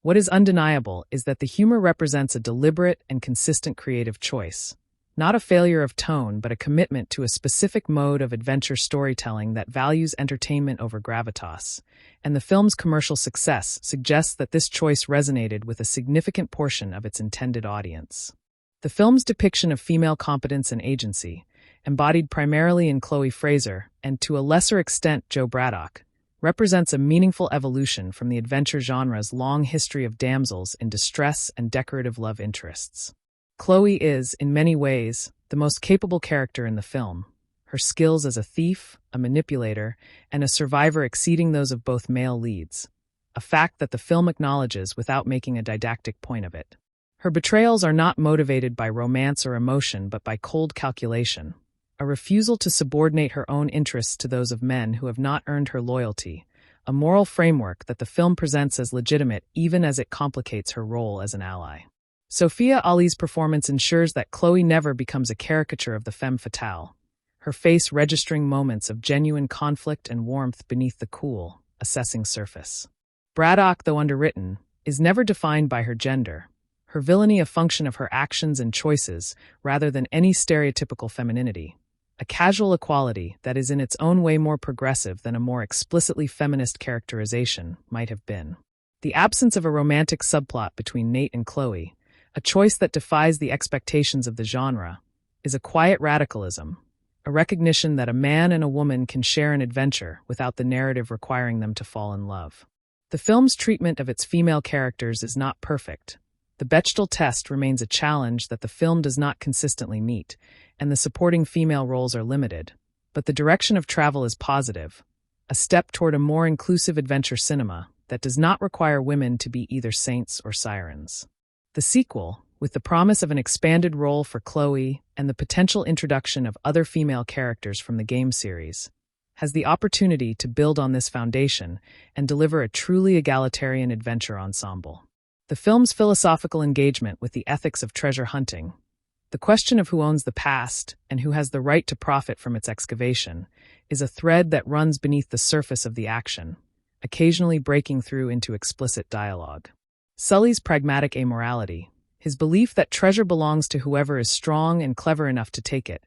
What is undeniable is that the humor represents a deliberate and consistent creative choice, Not a failure of tone, but a commitment to a specific mode of adventure storytelling that values entertainment over gravitas. And the film's commercial success suggests that this choice resonated with a significant portion of its intended audience. The film's depiction of female competence and agency, embodied primarily in Chloe Frazer and to a lesser extent Joe Braddock, represents a meaningful evolution from the adventure genre's long history of damsels in distress and decorative love interests. Chloe is, in many ways, the most capable character in the film, her skills as a thief, a manipulator, and a survivor exceeding those of both male leads, a fact that the film acknowledges without making a didactic point of it. Her betrayals are not motivated by romance or emotion but by cold calculation, a refusal to subordinate her own interests to those of men who have not earned her loyalty, a moral framework that the film presents as legitimate even as it complicates her role as an ally. Sophia Ali's performance ensures that Chloe never becomes a caricature of the femme fatale, her face registering moments of genuine conflict and warmth beneath the cool, assessing surface. Braddock, though underwritten, is never defined by her gender, her villainy a function of her actions and choices rather than any stereotypical femininity, a casual equality that is in its own way more progressive than a more explicitly feminist characterization might have been. The absence of a romantic subplot between Nate and Chloe, a choice that defies the expectations of the genre, is a quiet radicalism, a recognition that a man and a woman can share an adventure without the narrative requiring them to fall in love. The film's treatment of its female characters is not perfect. The Bechdel test remains a challenge that the film does not consistently meet, and the supporting female roles are limited, but the direction of travel is positive, a step toward a more inclusive adventure cinema that does not require women to be either saints or sirens. The sequel, with the promise of an expanded role for Chloe and the potential introduction of other female characters from the game series, has the opportunity to build on this foundation and deliver a truly egalitarian adventure ensemble. The film's philosophical engagement with the ethics of treasure hunting, the question of who owns the past and who has the right to profit from its excavation, is a thread that runs beneath the surface of the action, occasionally breaking through into explicit dialogue. Sully's pragmatic amorality, his belief that treasure belongs to whoever is strong and clever enough to take it,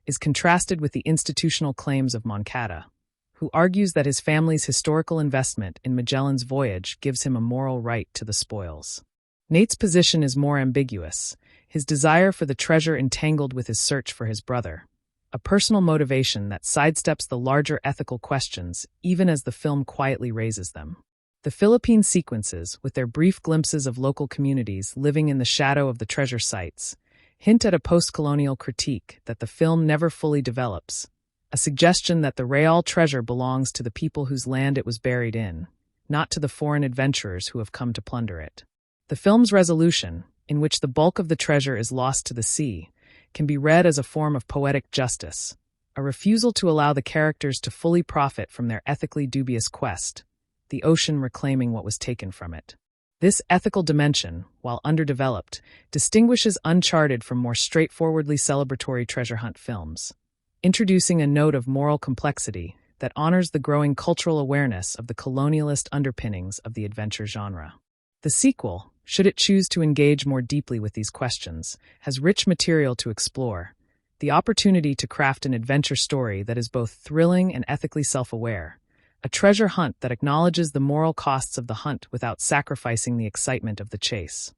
is contrasted with the institutional claims of Moncada, who argues that his family's historical investment in Magellan's voyage gives him a moral right to the spoils. Nate's position is more ambiguous, his desire for the treasure entangled with his search for his brother, a personal motivation that sidesteps the larger ethical questions even as the film quietly raises them. The Philippine sequences, with their brief glimpses of local communities living in the shadow of the treasure sites, hint at a post-colonial critique that the film never fully develops, a suggestion that the Real treasure belongs to the people whose land it was buried in, not to the foreign adventurers who have come to plunder it. The film's resolution, in which the bulk of the treasure is lost to the sea, can be read as a form of poetic justice, a refusal to allow the characters to fully profit from their ethically dubious quest, the ocean reclaiming what was taken from it. This ethical dimension, while underdeveloped, distinguishes Uncharted from more straightforwardly celebratory treasure hunt films, introducing a note of moral complexity that honors the growing cultural awareness of the colonialist underpinnings of the adventure genre. The sequel, should it choose to engage more deeply with these questions, has rich material to explore, the opportunity to craft an adventure story that is both thrilling and ethically self-aware, a treasure hunt that acknowledges the moral costs of the hunt without sacrificing the excitement of the chase.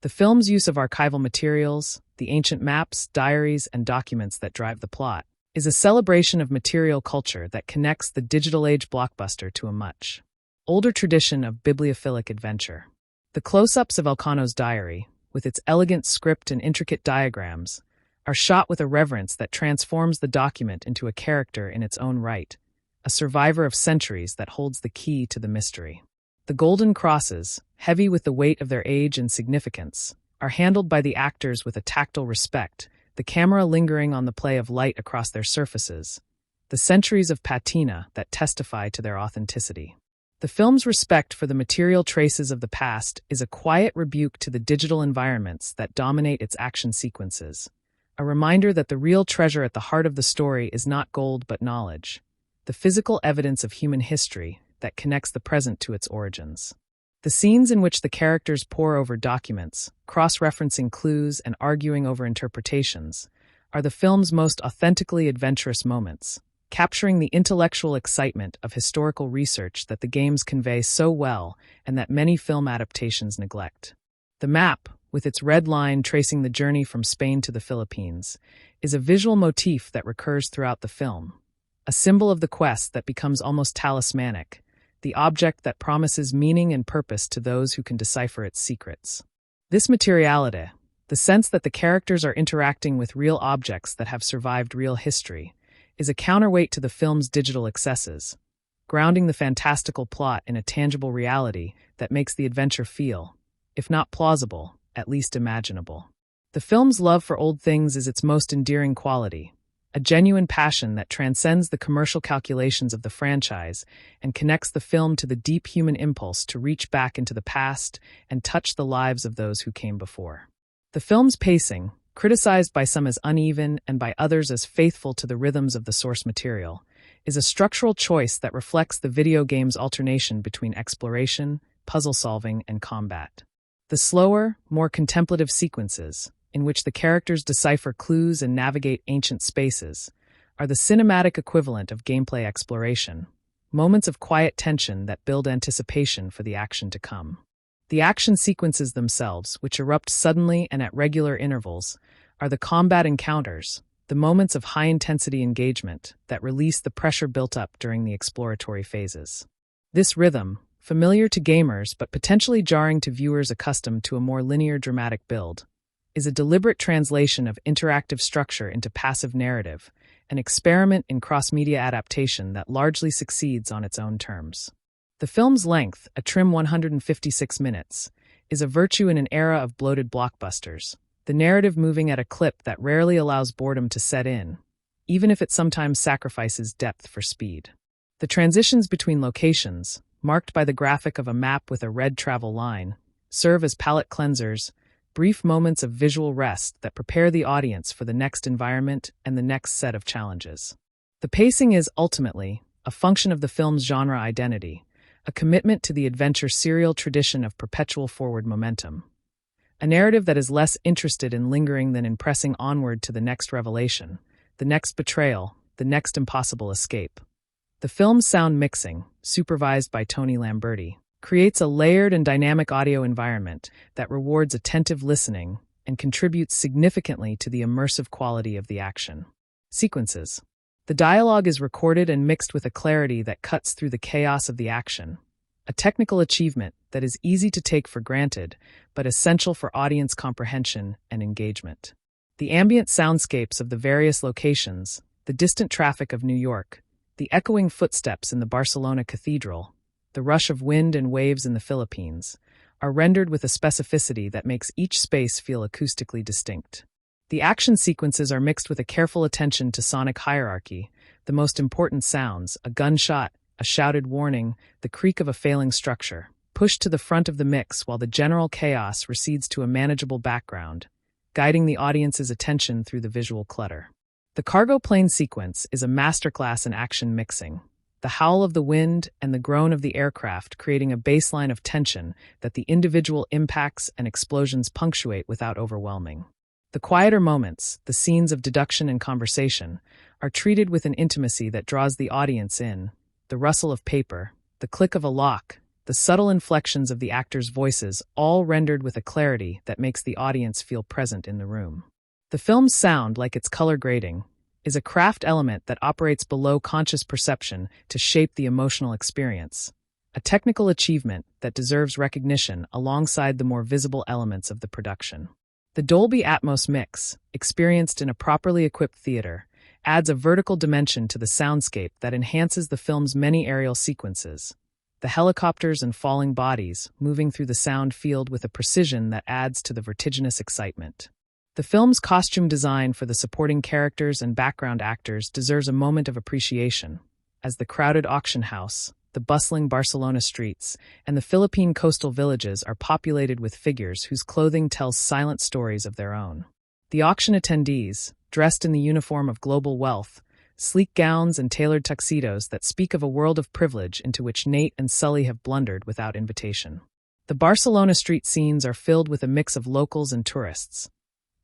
The film's use of archival materials, the ancient maps, diaries, and documents that drive the plot, is a celebration of material culture that connects the digital age blockbuster to a much older tradition of bibliophilic adventure. The close-ups of Elcano's diary, with its elegant script and intricate diagrams, are shot with a reverence that transforms the document into a character in its own right, a survivor of centuries that holds the key to the mystery. The golden crosses, heavy with the weight of their age and significance, are handled by the actors with a tactile respect, the camera lingering on the play of light across their surfaces, the centuries of patina that testify to their authenticity. The film's respect for the material traces of the past is a quiet rebuke to the digital environments that dominate its action sequences, a reminder that the real treasure at the heart of the story is not gold but knowledge, the physical evidence of human history that connects the present to its origins. The scenes in which the characters pore over documents, cross-referencing clues and arguing over interpretations, are the film's most authentically adventurous moments, capturing the intellectual excitement of historical research that the games convey so well and that many film adaptations neglect. The map, with its red line tracing the journey from Spain to the Philippines, is a visual motif that recurs throughout the film, a symbol of the quest that becomes almost talismanic, the object that promises meaning and purpose to those who can decipher its secrets. This materiality, the sense that the characters are interacting with real objects that have survived real history, is a counterweight to the film's digital excesses, grounding the fantastical plot in a tangible reality that makes the adventure feel, if not plausible, at least imaginable. The film's love for old things is its most endearing quality, a genuine passion that transcends the commercial calculations of the franchise and connects the film to the deep human impulse to reach back into the past and touch the lives of those who came before. The film's pacing, criticized by some as uneven and by others as faithful to the rhythms of the source material, is a structural choice that reflects the video game's alternation between exploration, puzzle-solving, and combat. The slower, more contemplative sequences, in which the characters decipher clues and navigate ancient spaces, are the cinematic equivalent of gameplay exploration, moments of quiet tension that build anticipation for the action to come. The action sequences themselves, which erupt suddenly and at regular intervals, are the combat encounters, the moments of high-intensity engagement that release the pressure built up during the exploratory phases. This rhythm, familiar to gamers but potentially jarring to viewers accustomed to a more linear dramatic build, is a deliberate translation of interactive structure into passive narrative, an experiment in cross-media adaptation that largely succeeds on its own terms. The film's length, a trim 156 minutes, is a virtue in an era of bloated blockbusters, the narrative moving at a clip that rarely allows boredom to set in, even if it sometimes sacrifices depth for speed. The transitions between locations, marked by the graphic of a map with a red travel line, serve as palate cleansers, brief moments of visual rest that prepare the audience for the next environment and the next set of challenges. The pacing is, ultimately, a function of the film's genre identity, a commitment to the adventure serial tradition of perpetual forward momentum. A narrative that is less interested in lingering than in pressing onward to the next revelation, the next betrayal, the next impossible escape. The film's sound mixing, supervised by Tony Lamberti, creates a layered and dynamic audio environment that rewards attentive listening and contributes significantly to the immersive quality of the action sequences. The dialogue is recorded and mixed with a clarity that cuts through the chaos of the action, a technical achievement that is easy to take for granted, but essential for audience comprehension and engagement. The ambient soundscapes of the various locations, the distant traffic of New York, the echoing footsteps in the Barcelona Cathedral, the rush of wind and waves in the Philippines, are rendered with a specificity that makes each space feel acoustically distinct. The action sequences are mixed with a careful attention to sonic hierarchy, the most important sounds, a gunshot, a shouted warning, the creak of a failing structure, pushed to the front of the mix while the general chaos recedes to a manageable background, guiding the audience's attention through the visual clutter. The cargo plane sequence is a masterclass in action mixing, the howl of the wind and the groan of the aircraft creating a baseline of tension that the individual impacts and explosions punctuate without overwhelming. The quieter moments, the scenes of deduction and conversation, are treated with an intimacy that draws the audience in, the rustle of paper, the click of a lock, the subtle inflections of the actors' voices, all rendered with a clarity that makes the audience feel present in the room. The film's sound, like its color grading, is a craft element that operates below conscious perception to shape the emotional experience, a technical achievement that deserves recognition alongside the more visible elements of the production. The Dolby Atmos mix, experienced in a properly equipped theater, adds a vertical dimension to the soundscape that enhances the film's many aerial sequences, the helicopters and falling bodies moving through the sound field with a precision that adds to the vertiginous excitement. The film's costume design for the supporting characters and background actors deserves a moment of appreciation, as the crowded auction house, the bustling Barcelona streets, and the Philippine coastal villages are populated with figures whose clothing tells silent stories of their own. The auction attendees, dressed in the uniform of global wealth, sleek gowns and tailored tuxedos that speak of a world of privilege into which Nate and Sully have blundered without invitation. The Barcelona street scenes are filled with a mix of locals and tourists,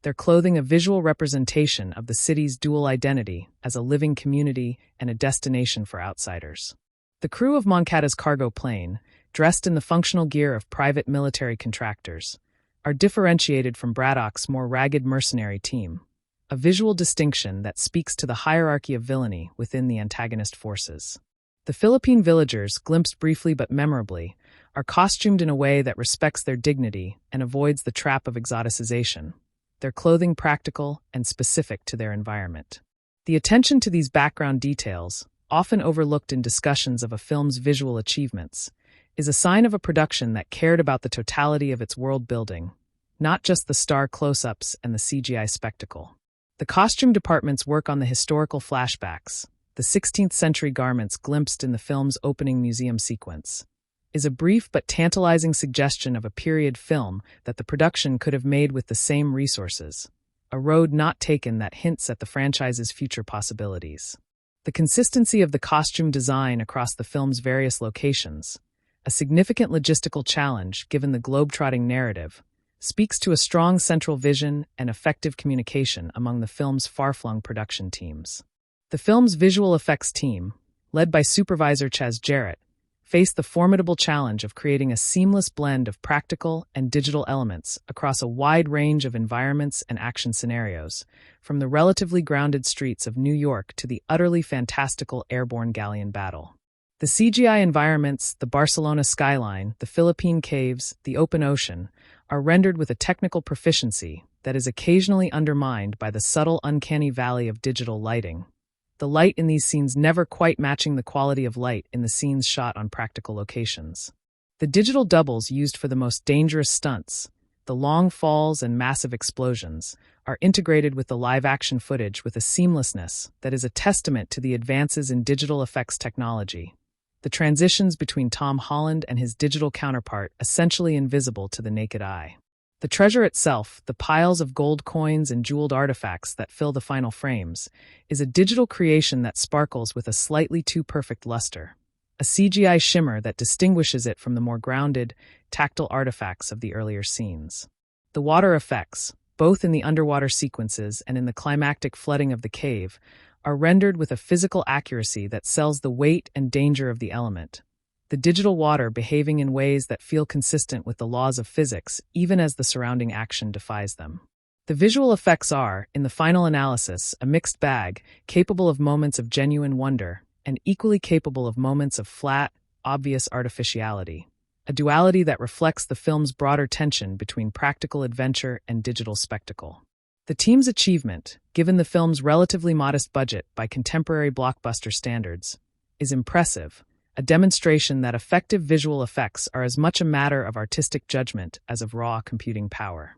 their clothing a visual representation of the city's dual identity as a living community and a destination for outsiders. The crew of Moncada's cargo plane, dressed in the functional gear of private military contractors, are differentiated from Braddock's more ragged mercenary team, a visual distinction that speaks to the hierarchy of villainy within the antagonist forces. The Philippine villagers, glimpsed briefly but memorably, are costumed in a way that respects their dignity and avoids the trap of exoticization, their clothing practical and specific to their environment. The attention to these background details, often overlooked in discussions of a film's visual achievements, is a sign of a production that cared about the totality of its world building, not just the star close-ups and the CGI spectacle. The costume department's work on the historical flashbacks, the 16th century garments glimpsed in the film's opening museum sequence, is a brief but tantalizing suggestion of a period film that the production could have made with the same resources, a road not taken that hints at the franchise's future possibilities. The consistency of the costume design across the film's various locations, a significant logistical challenge given the globe-trotting narrative, speaks to a strong central vision and effective communication among the film's far-flung production teams. The film's visual effects team, led by supervisor Chaz Jarrett, faced the formidable challenge of creating a seamless blend of practical and digital elements across a wide range of environments and action scenarios, from the relatively grounded streets of New York to the utterly fantastical airborne galleon battle. The CGI environments, the Barcelona skyline, the Philippine caves, the open ocean, are rendered with a technical proficiency that is occasionally undermined by the subtle uncanny valley of digital lighting, the light in these scenes never quite matching the quality of light in the scenes shot on practical locations. The digital doubles used for the most dangerous stunts, the long falls and massive explosions, are integrated with the live-action footage with a seamlessness that is a testament to the advances in digital effects technology. The transitions between Tom Holland and his digital counterpart essentially invisible to the naked eye. The treasure itself, the piles of gold coins and jeweled artifacts that fill the final frames, is a digital creation that sparkles with a slightly too perfect luster, a CGI shimmer that distinguishes it from the more grounded, tactile artifacts of the earlier scenes. The water effects, both in the underwater sequences and in the climactic flooding of the cave, are rendered with a physical accuracy that sells the weight and danger of the element, the digital water behaving in ways that feel consistent with the laws of physics, even as the surrounding action defies them. The visual effects are, in the final analysis, a mixed bag, capable of moments of genuine wonder, and equally capable of moments of flat, obvious artificiality, a duality that reflects the film's broader tension between practical adventure and digital spectacle. The team's achievement, given the film's relatively modest budget by contemporary blockbuster standards, is impressive, a demonstration that effective visual effects are as much a matter of artistic judgment as of raw computing power.